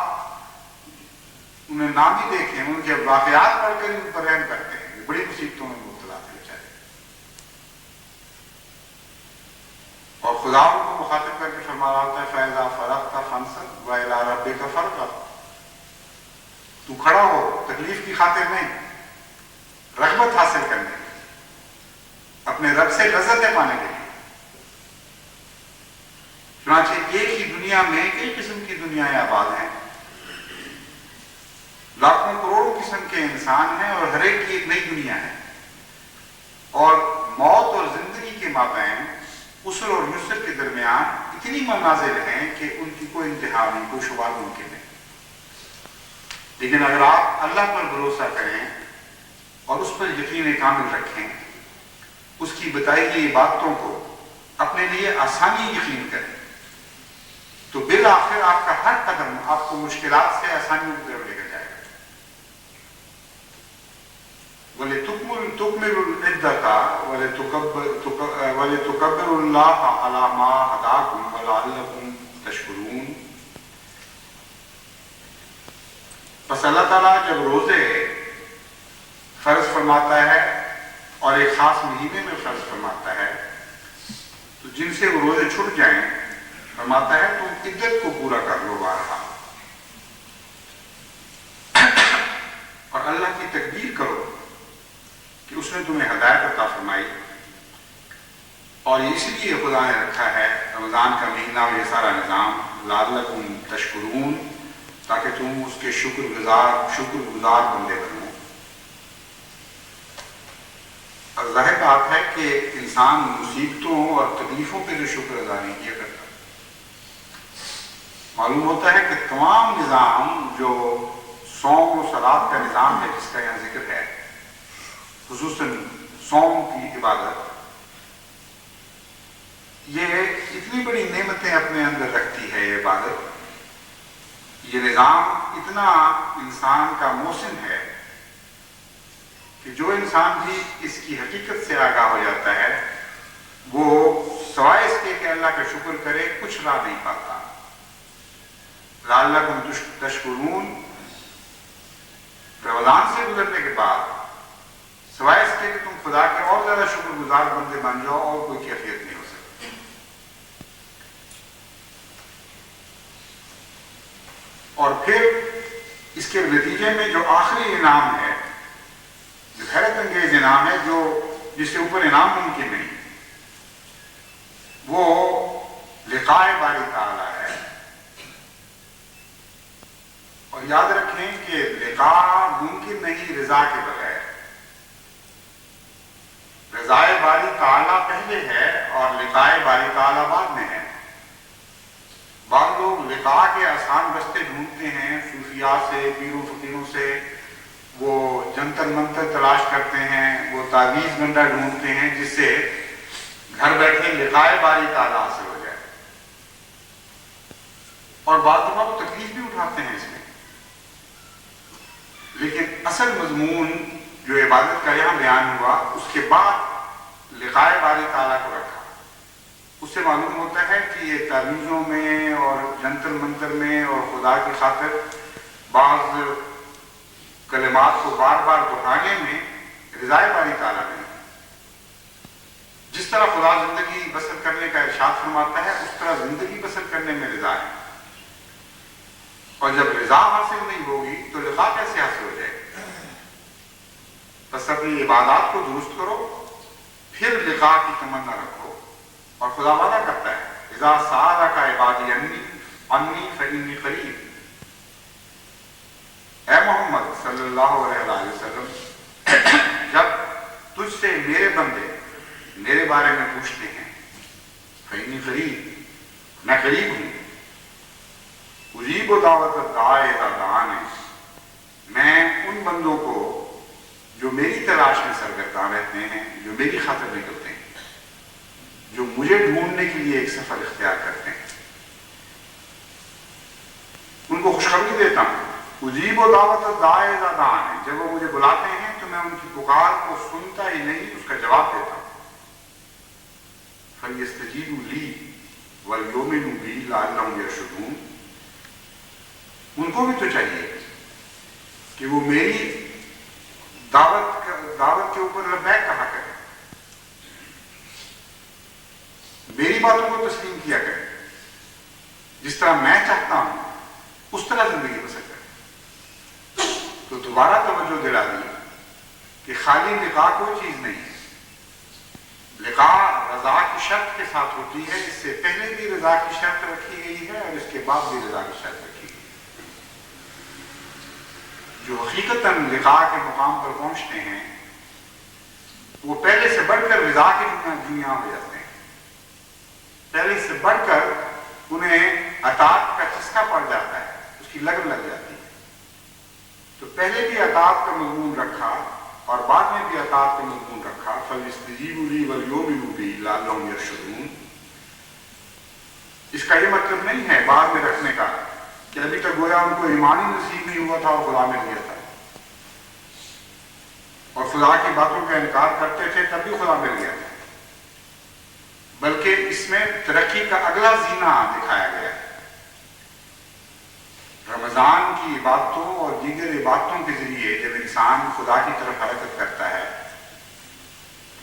انہیں نام ہی دیکھیں، ان کے واقعات پڑھ کر ان پر رحم کرتے ہیں، یہ بڑی مصیبتوں میں مبتلا تھے بیچارے، اور خدا ان کو مخاطب کر کے فرما رہا ہوتا ہے فَإِذَا فَرَغْتَ فَانْصَبْ وَإِلَىٰ رَبِّكَ فَارْغَب، تو کھڑا ہو تکلیف کی خاطر نہیں، رغبت حاصل کرنے کے لیے، اپنے رب سے لذتیں پانے کے لیے۔ چنانچہ ایک ہی دنیا میں کئی قسم کی دنیایں آباد ہیں، لاکھوں کروڑوں قسم کے انسان ہیں، اور ہر ایک کی ایک نئی دنیا ہے، اور موت اور زندگی کے مابین، عسر اور یسر کے درمیان اتنی منازل ہیں کہ ان کی کوئی انتہا نہیں، کوئی شمار ممکن نہیں۔ لیکن اگر آپ اللہ پر بھروسہ کریں اور اس پر یقین کامل رکھیں، اس کی بتائی گئی باتوں کو اپنے لیے آسانی یقین کریں، تو بالآخر آپ کا ہر قدم آپ کو مشکلات سے آسانیوں کی طرف لے کر جائے گا۔ وَلِتُكْمِلُوا الْعِدَّةَ وَلِتُكَبِّرُوا اللَّهَ عَلَى مَا هَدَاكُمْ وَلَعَلَّكُمْ تَشْكُرُونَ۔ پس اللہ تعالیٰ جب روزے فرض فرماتا ہے اور ایک خاص مہینے میں فرض فرماتا ہے، تو جن سے وہ روزے چھٹ جائیں فرماتا ہے تم عدت کو پورا کر لو بارہا، اور اللہ کی تقدیر کرو کہ اس نے تمہیں ہدایت عطا فرمائی، اور اس لیے خدا نے رکھا ہے رمضان کا مہینہ اور یہ سارا نظام لعلکم تشکرون، تاکہ تم اس کے شکر گزار بندے بنو۔ اور ظاہر بات ہے کہ انسان مصیبتوں اور تکلیفوں پہ جو شکر ادا نہیں کیا کرتا۔ معلوم ہوتا ہے کہ تمام نظام جو صوم و صلات کا نظام ہے جس کا یہاں ذکر ہے، خصوصاً صوم کی عبادت، یہ اتنی بڑی نعمتیں اپنے اندر رکھتی ہے۔ یہ عبادت، یہ نظام اتنا انسان کا محسن ہے کہ جو انسان بھی اس کی حقیقت سے آگاہ ہو جاتا ہے وہ سوائے اس کے کہ اللہ کا شکر کرے کچھ راہ نہیں پاتا۔ لعلکم تشکرون رمضان سے گزرنے کے بعد سوائے اس کے کہ تم خدا کے اور زیادہ شکر گزار بندے بن جاؤ، اور کوئی کیفیت نہیں ہو سکتی۔ اور پھر اس کے نتیجے میں جو آخری انعام ہے، جو حیرت انگیز انعام ہے، جس سے اوپر انعام ممکن نہیں، وہ لقاء باری تعالیٰ ہے۔ اور یاد رکھیں کہ لقاء ممکن نہیں رضا کے بغیر۔ رضا باری تعالیٰ پہلے ہے اور لقاء باری تعالیٰ بعد میں ہے۔ بعض لوگ لقاء کے آسان رستے ڈھونڈتے ہیں، صوفیاء سے، پیروں فقیروں سے، وہ جنتر منتر تلاش کرتے ہیں، وہ تعویذ گنڈا ڈھونڈتے ہیں جس سے گھر بیٹھے لقاء باری تعالیٰ حاصل ہو جائے، اور بعض دفعہ وہ تکلیف بھی اٹھاتے ہیں اس میں۔ لیکن اصل مضمون جو عبادت کا یہاں بیان ہوا، اس کے بعد لقاء باری تعالیٰ کو رکھا۔ اس سے معلوم ہوتا ہے کہ یہ تعویذوں میں اور جنتر منتر میں اور خدا کی خاطر بعض کلمات کو بار بار دہرانے میں رضا باری تعالیٰ نہیں۔ جس طرح خدا زندگی بسر کرنے کا ارشاد فرماتا ہے، اس طرح زندگی بسر کرنے میں رضا ہے، اور جب رضا حاصل نہیں ہوگی تو لقاء کیسے حاصل ہو جائے گی؟ بس اپنی عبادات کو درست کرو، پھر لقاء کی تمنا رکھو، اور خدا وعدہ کرتا ہے اذا سألک عبادی انی فإنی قریب۔ اے محمد صلی اللہ علیہ وسلم، جب تجھ سے میرے بندے میرے بارے میں پوچھتے ہیں، فإنی قریب، میں قریب ہوں، اجیب دعوت الداعی اذا دعان، میں ان بندوں کو جو میری تلاش میں سرگرداں رہتے ہیں، جو میری خاطر نکلتے ہیں، جو مجھے ڈھونڈنے کے لیے ایک سفر اختیار کرتے ہیں، ان کو خوشخبری دیتا ہوں۔ اجیب دعوت الداعی اذا دعان، جب وہ مجھے بلاتے ہیں تو میں ان کی پکار کو سنتا ہی نہیں، اس کا جواب دیتا ہوں۔ فَلْيَسْتَجِيبُوا لِي وَلْيُؤْمِنُوا بِي لَعَلَّهُمْ يَرْشُدُونَ، ان کو بھی تو چاہیے کہ وہ میری دعوت کے اوپر لبیک کہا کریں، میری باتوں کو تسلیم کیا کریں، جس طرح میں چاہتا ہوں اس طرح زندگی بسر کریں۔ تو دوبارہ توجہ دلا دی کہ خالی لقاء کوئی چیز نہیں ہے، لقاء رضا کی شرط کے ساتھ ہوتی ہے، اس سے پہلے بھی رضا کی شرط رکھی گئی ہے اور اس کے بعد بھی رضا کی شرط رکھی گئی ہے۔ جو حقیقتاً لقاء کے مقام پر پہنچتے ہیں وہ پہلے سے بڑھ کر رضا کے جویاں ہو جاتے ہیں، پہلے سے بڑھ کر انہیں اطاعت کا چسکا پڑ جاتا ہے، اس کی لگن لگ جاتی ہے۔ تو پہلے بھی اطاعت کا مضمون رکھا اور بعد میں بھی اطاعت کا مضمون رکھا، فَلْيَسْتَجِيبُوا لِي وَلْيُؤْمِنُوا بِي لَعَلَّهُمْ يَرْشُدُونَ۔ اس کا یہ مطلب نہیں ہے بعد میں رکھنے کا کہ ابھی تک گویا ان کو ایمان ہی نصیب نہیں ہوا تھا اور خدا مل گیا تھا، اور خدا کی باتوں کا انکار کرتے تھے تب بھی خدا مل گیا تھا، بلکہ اس میں ترقی کا اگلا زینہ دکھایا گیا ہے۔ رمضان کی عبادتوں اور دیگر عبادتوں کے ذریعے جب انسان خدا کی طرف حرکت کرتا ہے،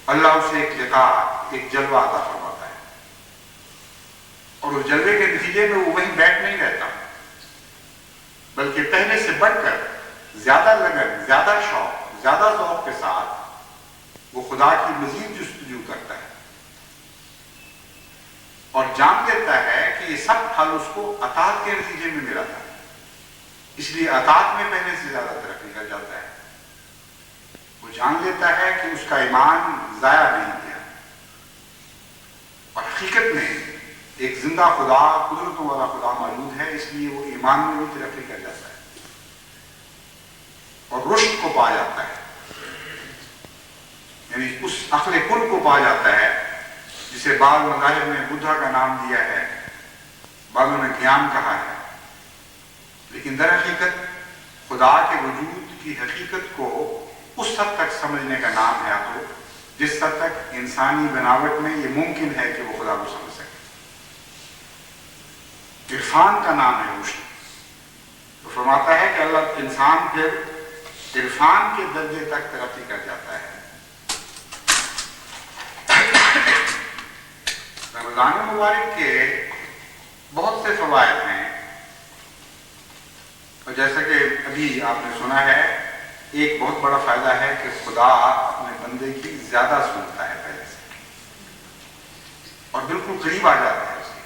اللہ اسے ایک لقاء، ایک جلوہ عطا فرماتا ہے، اور اس جلوے کے نتیجے میں وہ وہیں بیٹھ نہیں رہتا، بلکہ پہلے سے بڑھ کر زیادہ لگن، زیادہ شوق، زیادہ ذوق کے ساتھ وہ خدا کی مزید جستجو کرتا ہے، اور جان لیتا ہے کہ یہ سب حل اس کو اطاعت کے نتیجے میں ملا تھا، اس لیے اطاعت میں پہلے سے زیادہ ترقی کر جاتا ہے۔ وہ جان لیتا ہے کہ اس کا ایمان ضائع نہیں گیا، اور حقیقت میں ایک زندہ خدا، قدرتوں والا خدا موجود ہے، اس لیے وہ ایمان میں بھی ترقی کر جاتا ہے اور رشد کو پا جاتا ہے، یعنی اس عقل کل کو پا جاتا ہے جسے بعض مذاہب نے بدھا کا نام دیا ہے، بعضوں نے گیان کہا ہے، لیکن در حقیقت خدا کے وجود کی حقیقت کو اس حد تک سمجھنے کا نام ہے تو جس حد تک انسانی بناوٹ میں یہ ممکن ہے کہ وہ خدا کو سمجھ سکے۔ عرفان کا نام ہے رشد۔ تو فرماتا ہے کہ اللہ انسان پھر عرفان کے درجے تک ترقی کر جاتا ہے۔ رمضان مبارک کے بہت سے فوائد ہیں، اور جیسا کہ ابھی آپ نے سنا ہے، ایک بہت بڑا فائدہ ہے کہ خدا اپنے بندے کی زیادہ سنتا ہے پہلے سے، اور بالکل قریب آ جاتا ہے اسے۔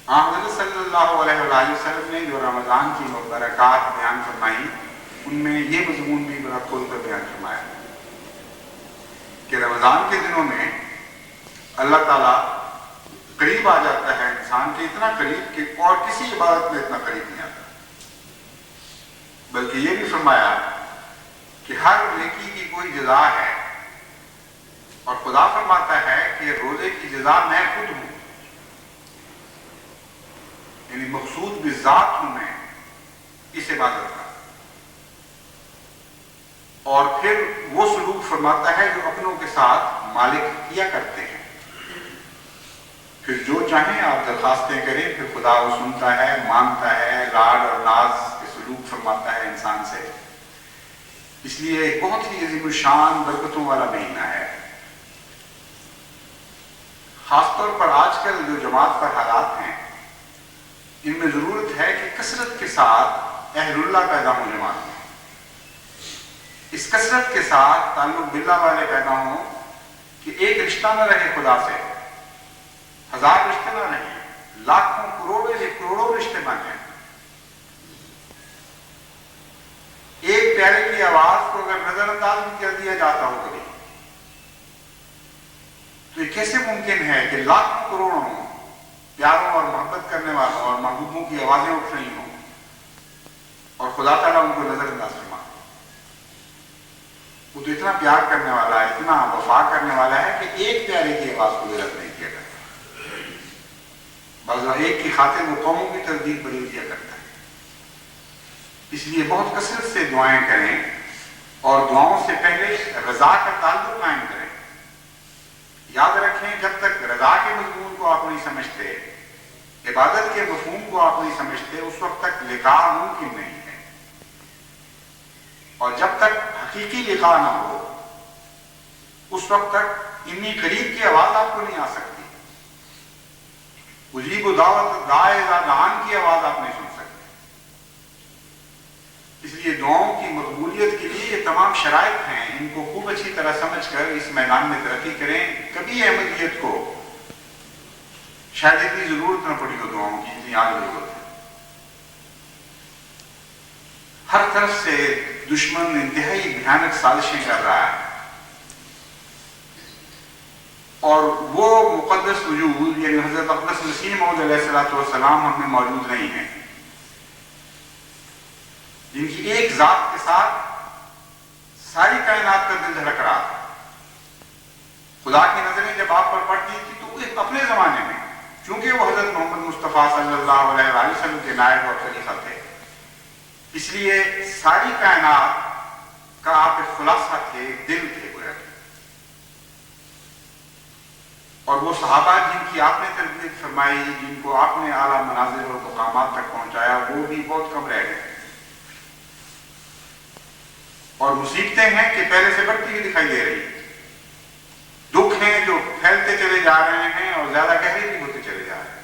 حضرت صلی اللہ علیہ وآلہ وسلم نے جو رمضان کی برکات بیان فرمائی، ان میں یہ مضمون بھی بڑا کھول کر بیان فرمایا کہ رمضان کے دنوں میں اللہ تعالیٰ قریب آ جاتا ہے انسان کے، اتنا قریب کہ اور کسی عبادت میں اتنا قریب نہیں آتا، بلکہ یہ بھی فرمایا کہ ہر نیکی کی کوئی جزا ہے، اور خدا فرماتا ہے کہ روزے کی جزا میں خود ہوں، یعنی مقصود بالذات ہوں میں اس عبادت کا، اور پھر وہ سلوک فرماتا ہے جو اپنوں کے ساتھ مالک کیا کرتے ہیں۔ پھر جو چاہیں آپ درخواستیں کریں، پھر خدا وہ سنتا ہے، مانتا ہے، لاڈ اور ناز کے سلوک فرماتا ہے انسان سے۔ اس لیے ایک بہت ہی عظیم الشان برکتوں والا مہینہ ہے۔ خاص طور پر آج کل جو جماعت پر حالات ہیں، ان میں ضرورت ہے کہ کثرت کے ساتھ اہل اللہ پیدا ہوں جماعت میں، اس کثرت کے ساتھ تعلق باللہ والے پیدا ہوں کہ ایک رشتہ نہ رہے خدا سے، ہزار رشتے نہ رہیں، لاکھوں کروڑوں رشتے بن جائیں۔ ایک پیارے کی آواز کو اگر نظر انداز بھی کر دیا جاتا ہو کبھی، تو یہ کیسے ممکن ہے کہ لاکھوں کروڑوں پیاروں اور محبت کرنے والوں اور محبوبوں کی آوازیں اٹھ رہی ہوں اور خدا تعالیٰ ان کو نظر انداز فرما؟ وہ تو اتنا پیار کرنے والا ہے، اتنا وفا کرنے والا ہے کہ ایک پیارے کی آواز کو غلط نہیں کیا کرتا، بلکہ ایک کی خاطر وہ قوموں کی تردید بدل دیا کرتا ہے۔ اس لیے بہت کثرت سے دعائیں کریں، اور دعاؤں سے پہلے رضا کا تعلق قائم کریں۔ یاد رکھیں، جب تک رضا کے مضمون کو آپ نہیں سمجھتے، عبادت کے مفہوم کو آپ نہیں سمجھتے، اس وقت تک لقاء ممکن نہیں ہے، اور جب تک حقیقی لقاء نہ ہو، اس وقت تک اتنی قریب کی آواز آپ کو نہیں آ سکتی، اجیب دعوت داعی اذا دعان کی آواز آپ نہیں سن سکتے۔ اس لیے دعاؤں کی مقبولیت کے لیے یہ تمام شرائط ہیں، ان کو خوب اچھی طرح سمجھ کر اس میدان میں ترقی کریں۔ کبھی احمدیت کو شاید اتنی ضرورت نہ پڑی ہو دعاؤں کی جتنی آج ضرورت ہے۔ ہر طرف سے دشمن انتہائی بھیانک سازشیں کر رہا ہے، اور وہ مقدس وجود یعنی حضرت اقدس مسیح موعود علیہ السلام ہم میں موجود نہیں ہیں، جن کی ایک ذات کے ساتھ ساری کائنات کا دل دھڑک رہا تھا۔ خدا کی نظریں جب آپ پر پڑتی تھی تو اپنے زمانے میں، چونکہ وہ حضرت محمد مصطفیٰ صلی اللہ علیہ وآلہ وسلم کے نائب اور خلیفہ تھے، اس لیے ساری کائنات کا آپ ایک خلاصہ تھے، دل تھے گویا، اور وہ صحابہ جن کی آپ نے تربیت فرمائی، جن کو آپ نے اعلیٰ منازل اور مقامات تک پہنچایا، وہ بھی بہت کم رہ گئے۔ اور مصیبتیں ہیں کہ پہلے سے بڑھتی ہوئی دکھائی دے رہی ہیں، دکھ ہیں جو پھیلتے چلے جا رہے ہیں اور زیادہ گہرے بھی ہوتے چلے جا رہے ہیں۔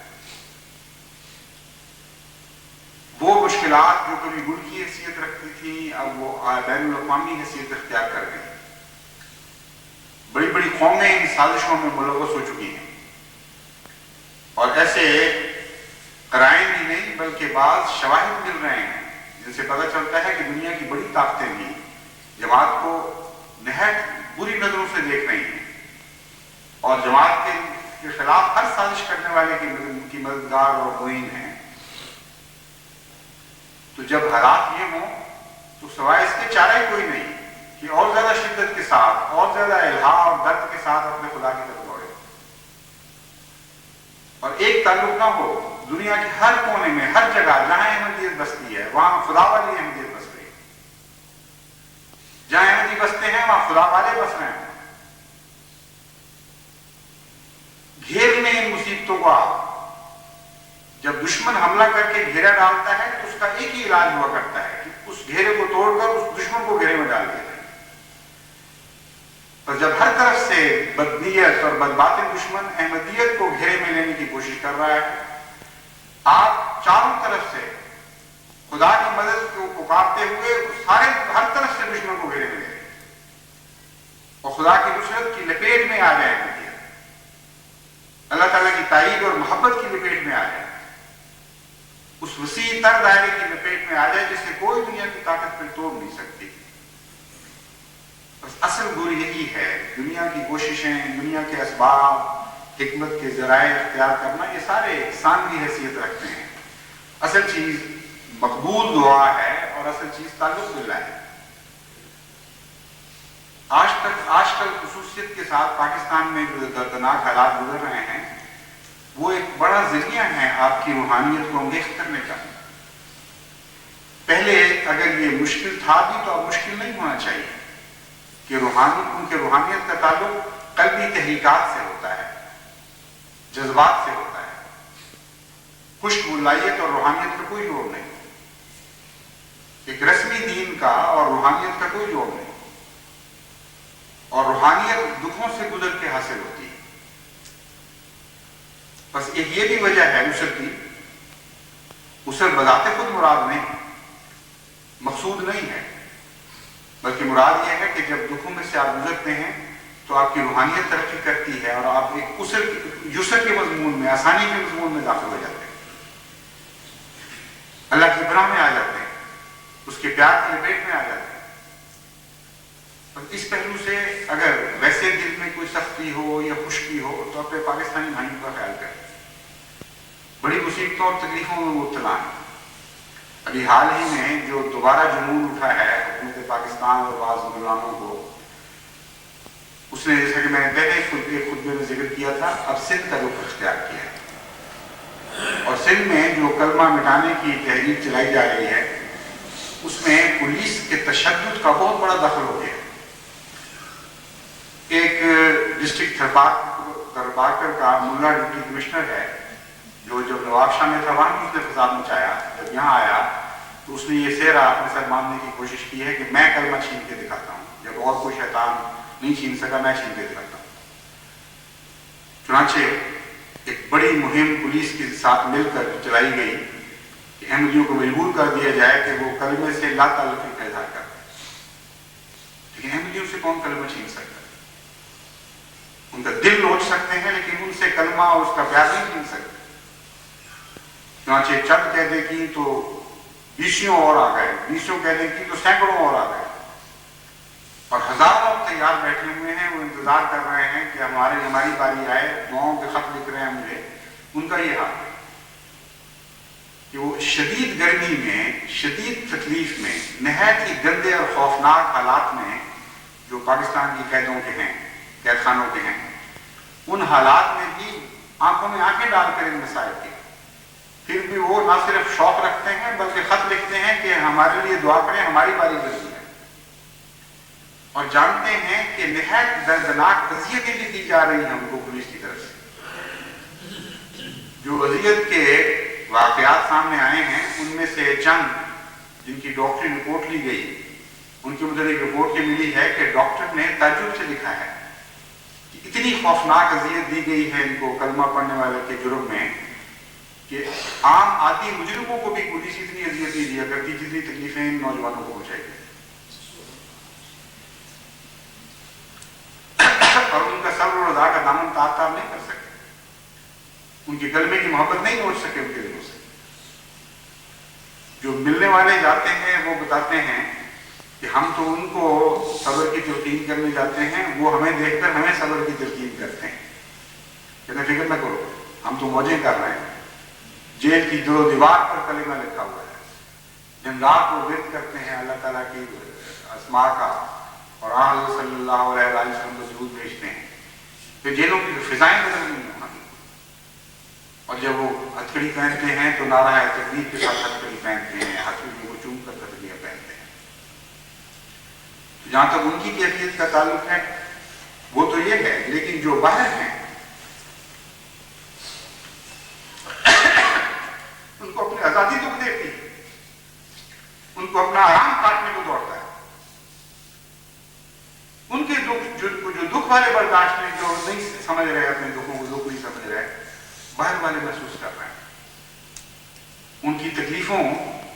وہ مشکلات جو کبھی ملکی حیثیت رکھتی تھیں اب وہ بین الاقوامی حیثیت اختیار کر گئی۔ بڑی بڑی قومیں ان سازشوں میں ملوث ہو چکی ہیں، اور ایسے قرائن ہی نہیں بلکہ بعض شواہد مل رہے ہیں جن سے پتہ چلتا ہے کہ دنیا کی بڑی طاقتیں بھی جماعت کو نہایت بری نظروں سے دیکھ رہی ہیں، اور جماعت کے خلاف ہر سازش کرنے والے کی مددگار اور معین ہیں۔ تو جب حالات یہ ہوں تو سوائے اس کے چارہ کوئی نہیں کہ اور زیادہ شدت کے ساتھ، اور زیادہ الہا اور درد کے ساتھ اپنے خدا کی طرف دوڑے، اور ایک تعلق نہ ہو دنیا کے ہر کونے میں، ہر جگہ جہاں احمدیت بستی ہے وہاں خدا والی احمدیت بس رہی ہے، جہاں احمدی بستے ہیں وہاں خدا والے بس رہے ہیں۔ گھیر میں ان مصیبتوں کو جب دشمن حملہ کر کے گھیرا ڈالتا ہے تو اس کا ایک ہی علاج ہوا کرتا ہے کہ اس گھیرے کو توڑ کر اس دشمن کو گھیرے میں ڈال دیا جائے۔ پر جب ہر طرف سے بدنیت اور بدباطن دشمن احمدیت کو گھیرے میں لینے کی کوشش کر رہا ہے، آپ چاروں طرف سے خدا کی مدد کو پکارتے ہوئے ہر طرف سے دشمن کو گھیرے میں لیں اور خدا کی نصرت کی لپیٹ میں آ جائے احمدیت، اللہ تعالیٰ کی تائید اور محبت کی لپیٹ میں آ جائے، اس وسیع تر دائرے کی لپیٹ میں آ جائے جسے کوئی دنیا کی طاقت پھر توڑ نہیں سکتی۔ بس اصل گول یہی ہے، دنیا کی کوششیں، دنیا کے اسباب، حکمت کے ذرائع اختیار کرنا، یہ سارے ثانوی حیثیت رکھتے ہیں۔ اصل چیز مقبول دعا ہے اور اصل چیز تعلق باللہ ہے۔ آج کل خصوصیت کے ساتھ پاکستان میں جو دردناک حالات گزر رہے ہیں وہ ایک بڑا ذریعہ ہے آپ کی روحانیت کو انگیخت کرنے کا۔ پہلے اگر یہ مشکل تھا بھی تو اب مشکل نہیں ہونا چاہیے کہ روحانیت کا تعلق قلبی تحریکات سے ہوتا ہے، جذبات سے ہوتا ہے۔ خشک ملائیت اور روحانیت کا کوئی جوڑ نہیں، ایک رسمی دین کا اور روحانیت کا کوئی جوڑ نہیں، اور روحانیت دکھوں سے گزر کے حاصل ہوتی ہے۔ بس ایک یہ بھی وجہ ہے نصرت کی، نصرت بذات خود مراد نہیں، مقصود نہیں ہے، بلکہ مراد یہ ہے کہ جب دکھوں میں سے آپ گزرتے ہیں تو آپ کی روحانیت ترقی کرتی ہے اور آپ ایک یسر کے مضمون میں، آسانی کے مضمون میں داخل ہو جاتے ہیں، اللہ کی پناہ میں آ جاتے ہیں، اس کے پیار کی لپیٹ میں آ جاتے ہیں۔ اور اس پہلو سے اگر ویسے دل میں کوئی سختی ہو یا خشکی ہو تو اپنے پاکستانی بھائیوں کا خیال کریں، بڑی مصیبتوں اور تکلیفوں میں مبتلا ہیں۔ ابھی حال ہی میں جو دوبارہ جنون اٹھا ہے حکومت پاکستان اور بعض حکمرانوں کو، اس نے جیسا کہ میں نے پہلے خطبے میں ذکر کیا تھا، اب سندھ کا رخ اختیار کیا ہے، اور سندھ میں جو کلمہ مٹانے کی تحریک چلائی جا رہی ہے اس میں پولیس کے تشدد کا بہت بڑا دخل ہو گیا۔ ایک ڈسٹرکٹ تھرپارکر کا ملا ڈپٹی کمشنر ہے جو جب نواب شاہ میں تھا وہاں بھی اس نے فساد مچایا، جب یہاں آیا تو اس نے یہ سہرا اپنے سر ماننے کی کوشش کی ہے کہ میں کلمہ چھین کے دکھاتا ہوں، جب اور کوئی شیطان نہیں چھین سکا میں چھین کے دکھاتا ہوں۔ چنانچہ ایک بڑی مہم پولیس کے ساتھ مل کر چلائی گئی کہ احمدیوں کو مجبور کر دیا جائے کہ وہ کلمے سے لا تعلقی کا اظہار کریں، لیکن احمدیوں سے کون کلمہ چھین سکتا ہے؟ ان کا دل نوچ سکتے ہیں لیکن ان سے کلمہ اور اس کا پیار نہیں چھین سکتے۔ چنانچہ چند قیدے کی تو 20 اور آ گئے، 20 قیدے کی تو سینکڑوں اور آ گئے، اور ہزاروں تیار بیٹھے ہوئے ہیں، وہ انتظار کر رہے ہیں کہ ہماری باری آئے، دعاؤں کے خط لکھ رہے ہیں مجھے۔ ان کا یہ حال ہے کہ وہ شدید گرمی میں، شدید تکلیف میں، نہایت ہی گندے اور خوفناک حالات میں جو پاکستان کی قیدوں کے ہیں، قید خانوں کے ہیں، ان حالات میں بھی آنکھوں میں آنکھیں ڈال کر ان مسائل کی، پھر بھی وہ نہ صرف شوق رکھتے ہیں بلکہ خط لکھتے ہیں کہ ہمارے لیے دعا کریں، ہماری باری جلدی ہے، اور جانتے ہیں کہ نہایت دردناک اذیتیں بھی دی جا رہی ہیں ان کو پولیس کی طرف سے۔ جو اذیت کے واقعات سامنے آئے ہیں ان میں سے چند جن کی ڈاکٹری رپورٹ لی گئی ان کے مطابق رپورٹ یہ ملی ہے کہ ڈاکٹر نے تعجب سے لکھا ہے کہ اتنی خوفناک اذیت دی گئی ہے ان کو کلمہ پڑھنے والے کے جرم میں کہ عام عادی مجرموں کو بھی پولیس اتنی اذیت نہیں دیا کرتی جتنی تکلیفیں ان نوجوانوں کو پہنچائی گئی، اور ان کا صبر و رضا کا دامن تاب نہیں کر سکے، ان کے کلمے کی محبت نہیں نوچ سکے ان کے دلوں سے۔ جو ملنے والے جاتے ہیں وہ بتاتے ہیں کہ ہم تو ان کو صبر کی تلقین کرنے جاتے ہیں، وہ ہمیں دیکھ کر ہمیں صبر کی تلقین کرتے ہیں، کہتے ہیں فکر نہ کرو ہم تو موجیں کر رہے ہیں، جیل کی در و دیوار پر کلمہ لکھا ہوا ہے، دن رات وہ ورد کرتے ہیں اللہ تعالیٰ کی اسماء کا، اور حضرت صلی اللہ علیہ وسلم کو درود بھیجتے ہیں، پھر جیلوں کی فضائیں بدل نہیں ہوتی، اور جب وہ ہتھکڑی پہنتے ہیں تو نعرہ تکبیر کے ساتھ ہتھکڑی پہنتے ہیں، ہتھکڑیوں کو چوم کر ہتھکڑیاں پہنتے ہیں۔ جہاں تک ان کی کیفیت کا تعلق ہے وہ تو یہ ہے، لیکن جو باہر ہیں ان کو اپنی آزادی دکھ دیتی ہے، ان کو اپنا آرام کاٹنے کو دوڑتا ہے، ان کے دکھ جو دکھ والے برداشت میں جو نہیں سمجھ رہے اپنے دکھوں کو، دکھ نہیں سمجھ رہے، باہر والے محسوس کر رہے ہیں، ان کی تکلیفوں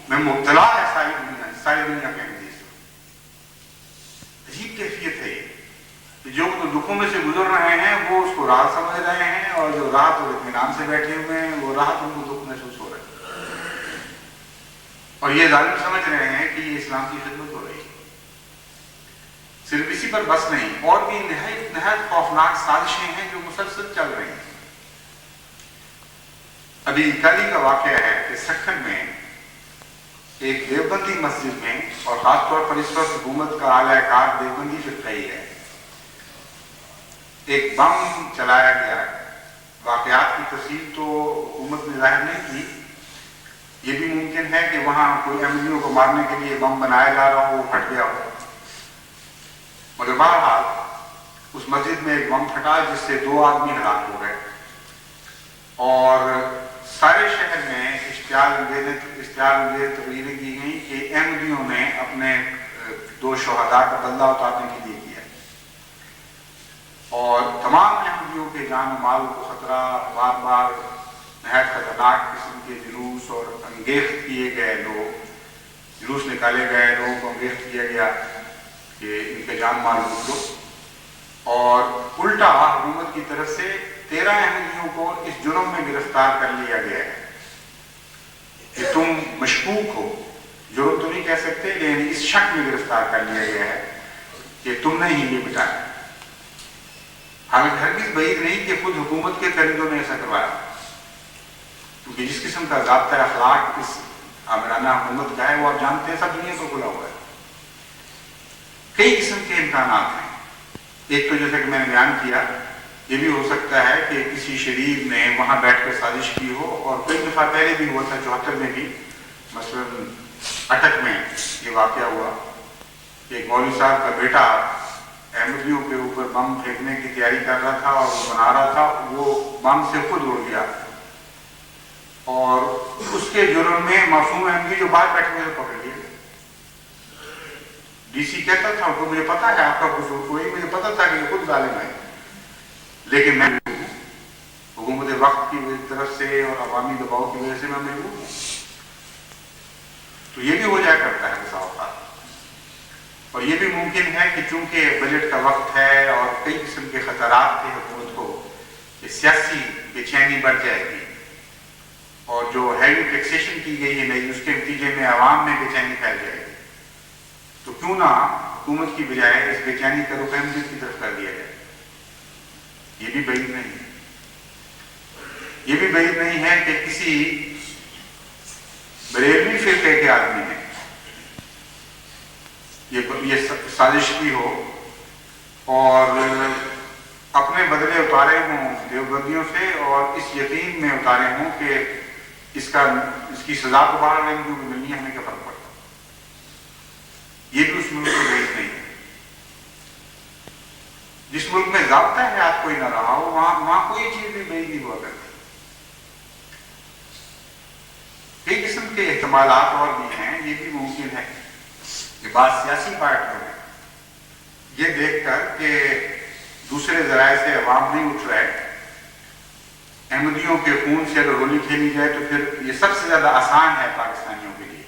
میں مبتلا ہے ساری دنیا کے اندر۔ عجیب کیفیت ہے یہ کہ جو دکھوں میں سے گزر رہے ہیں وہ اس کو راحت سمجھ رہے ہیں، اور جو راحت اور اطمینان سے بیٹھے ہوئے ہیں وہ راحت ان کو دکھ محسوس ہو رہا ہے، اور یہ ظالم سمجھ رہے ہیں کہ یہ اسلام کی خدمت ہو رہی ہے۔ صرف اسی پر بس نہیں، اور بھی نہایت خوفناک سازشیں ہیں جو مسلسل چل رہی ہیں۔ ابھی کل ہی کا واقعہ ہے کہ سکھن میں ایک دیوبندی مسجد میں، اور خاص طور پر اس وقت حکومت کا اعلی کار دیوبندی فرقہ ہی ہے، ایک بم چلایا گیا۔ واقعات کی تفصیل تو حکومت نے ظاہر نہیں کی، یہ بھی ممکن ہے کہ وہاں کوئی احمدیوں کو مارنے کے لیے بم بنایا جا رہا ہو، وہ پھٹ گیا ہو، مگر بہرحال اس مسجد میں ایک بم پھٹا جس سے 2 آدمی ہلاک ہو گئے، اور سارے شہر میں اشتعال انگیز تقریریں کی گئیں کہ احمدیوں نے اپنے 2 شہداء کا بدلہ اتارنے کے لیے کیا، اور تمام احمدیوں کے جان و مال کو خطرہ، بار بار نہایت خطرناک قسم کے جلوس اور انگیخت کیے گئے لوگ، جلوس نکالے گئے، لوگوں کو انگیخت کیا گیا کہ ان کے جان مال لوٹ لو، اور الٹا حکومت کی طرف سے 13 احمدیوں کو اس جرم میں گرفتار کر لیا گیا ہے کہ تم مشکوک ہو، جرم تو نہیں کہہ سکتے لیکن اس شک میں گرفتار کر لیا گیا ہے کہ تم نے ہی یہ بتایا۔ حالانکہ ہرگز بعید نہیں کہ خود حکومت کے درندوں نے ایسا کروایا، کیونکہ جس قسم کا ضابطۂ اخلاق اس آمرانہ حکومت کا ہے وہ آپ جانتے ہیں، سب دنیا کو کھلا ہوا ہے۔ کئی قسم کے امکانات ہیں، ایک تو جیسا کہ میں نے بیان کیا، یہ بھی ہو سکتا ہے کہ کسی شریر نے وہاں بیٹھ کر سازش کی ہو، اور کئی دفعہ پہلے بھی ہوا تھا، 74 میں بھی مثلاً اٹک میں یہ واقعہ ہوا کہ ایک مولوی صاحب کا بیٹا احمدیوں کے اوپر بم پھینکنے کی تیاری کر رہا تھا اور وہ بنا رہا تھا، وہ بم سے خود اڑ گیا، اور اس کے جرم میں معصوم احمدی جو باہر بیٹھے ہوئے پکڑ لیے۔ ڈی سی کہتا تھا کہ مجھے پتا ہے آپ کا قصور کوئی، مجھے پتا تھا کہ یہ خود ظالم ہے، لیکن میں حکومت وقت کی طرف سے اور عوامی دباؤ کی وجہ سے میں مجبور ہوں۔ تو یہ بھی ہو جایا کرتا ہے بسا اوقات، اور یہ بھی ممکن ہے کہ چونکہ بجٹ کا وقت ہے اور کئی قسم کے خطرات تھے حکومت کو کہ سیاسی بے چینی بڑھ جائے گی، اور جو ہیوی ٹیکسیشن کی گئی ہے نہیں، اس کے نتیجے میں عوام میں بے چینی پھیل جائے گی، تو کیوں نہ حکومت کی بجائے اس بے چینی کا رخ احمدیت کی طرف کر دیا جائے۔ یہ بھی بعید نہیں ہے، یہ بھی بعید نہیں ہے کہ کسی بریلوی فرقے کے آدمی نے یہ سازش کی ہو اور اپنے بدلے اتارے ہوں دیوبندیوں سے، اور اس یقین میں اتارے ہوں کہ اس کی سزا تو باہر احمدیوں کو ملنی ہے، ہمیں کیا فرق پڑتا۔ یہ بھی اس ملک کی بعید نہیں ہے۔ جس ملک میں ضابطہ حیات کوئی نہ رہا ہو وہاں کوئی چیز بھی بعید نہیں ہوا کرتی۔ کئی قسم کے احتمالات اور بھی ہیں، یہ بھی ممکن ہے کہ بعض سیاسی پارٹیوں میں یہ دیکھ کر کہ دوسرے ذرائع سے عوام نہیں اٹھ رہے، احمدیوں کے خون سے اگر ہولی کھیلی جائے تو پھر یہ سب سے زیادہ آسان ہے پاکستانیوں کے لیے،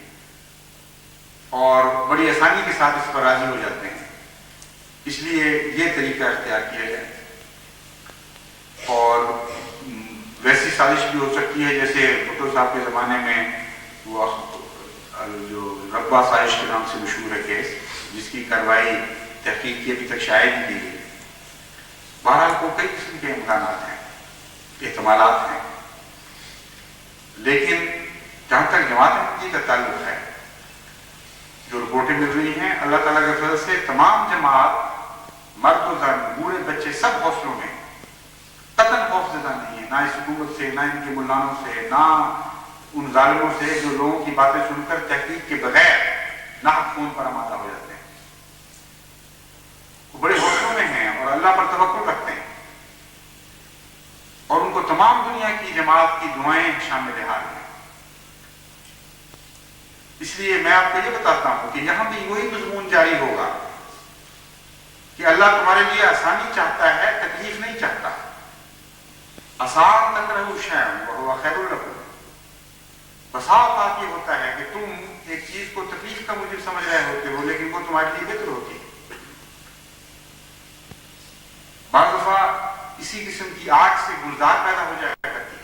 اور بڑی آسانی کے ساتھ اس پر راضی ہو جاتے ہیں، اس لیے یہ طریقہ اختیار کیا جائے۔ اور ویسی سازش بھی ہو سکتی ہے جیسے بھٹو صاحب کے زمانے میں وہ جو رقبہ سازش کے نام سے مشہور ہے کیس، جس کی کارروائی تحقیق کی ابھی تک شائع نہیں کی گئی۔ بہرحال کو کئی قسم کے امکانات ہیں، احتمالات ہیں، لیکن جہاں تک جماعت احمدیہ کا تعلق ہے، جو رپورٹیں مل رہی ہیں اللہ تعالیٰ کے فضل سے تمام جماعت، مرد و زن، بوڑھے بچے، سب حوصلوں میں قطعاً خوف زدہ نہیں ہے، نہ اس حکومت سے، نہ ان کے ملانوں سے، نہ ان ظالموں سے جو لوگوں کی باتیں سن کر تحقیق کے بغیر ناحق خون پر آمادہ ہو جاتے ہیں۔ وہ بڑے حوصلوں میں ہیں اور اللہ پر توکل رکھتے ہیں، اور ان کو تمام دنیا کی جماعت کی دعائیں شامل حال ہیں۔ اس لیے میں آپ کو یہ بتاتا ہوں کہ یہاں بھی وہی مضمون جاری ہوگا کہ اللہ تمہارے لیے آسانی چاہتا ہے، تکلیف نہیں چاہتا۔ آسان تکرہوا شیئا وہو خیر لکم۔ بسا اوقات یہ ہوتا ہے کہ تم ایک چیز کو تکلیف کا موجب سمجھ رہے ہوتے ہو لیکن وہ تمہارے لیے بہتر ہوتی ہے۔ بعض دفعہ اسی قسم کی آگ سے گلزار پیدا ہو جایا کرتی ہے۔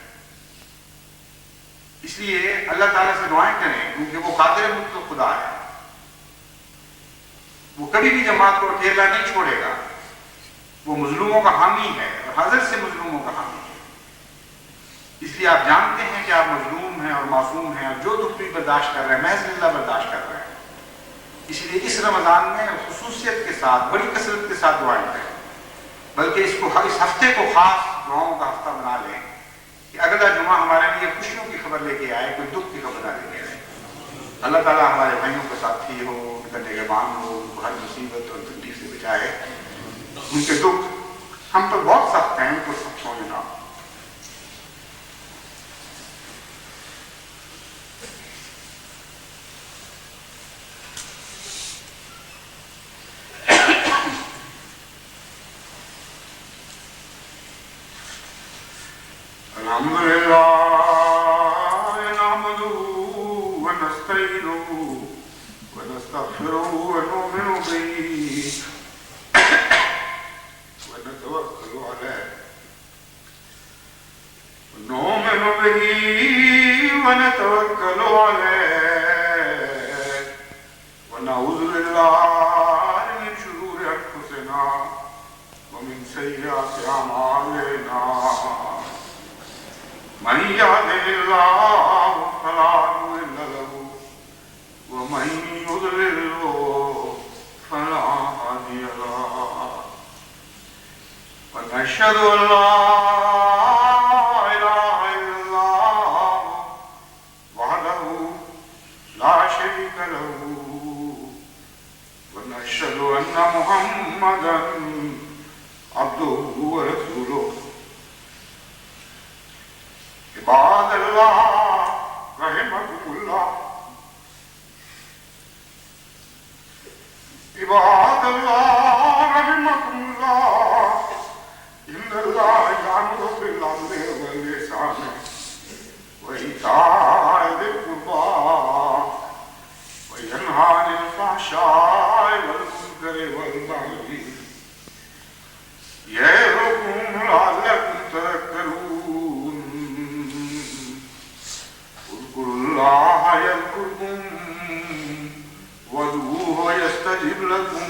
اس لیے اللہ تعالیٰ سے دعائیں کریں، کیونکہ وہ قادر مطلق خدا ہے، وہ کبھی بھی جماعت کو اکیلا نہیں چھوڑے گا، وہ مظلوموں کا حامی ہے اور حضرت سے مظلوموں کا حامی ہے۔ اس لیے آپ جانتے ہیں کہ آپ مظلوم ہیں اور معصوم ہیں، اور جو دکھ بھی برداشت کر رہے ہیں محض اللہ برداشت کر رہے ہیں۔ اس لیے اس رمضان میں خصوصیت کے ساتھ، بڑی کثرت کے ساتھ دعائیں کریں، بلکہ اس ہفتے کو خاص دعاؤں کا ہفتہ بنا لیں کہ اگلا جمعہ ہمارے لیے خوشیوں کی خبر لے کے آئے، کوئی دکھ کی خبر نہ لے کے آئے۔ اللہ تعالیٰ ہمارے بھائیوں کو ساتھی ہو، ان کا نگہبان ہو، ان کو ہر مصیبت اور تکلیف سے بچائے، ان کے دکھ ہم پر بہت سخت ہیں، ان کو سخت ہونے نہ۔ وادعوه يستجب لكم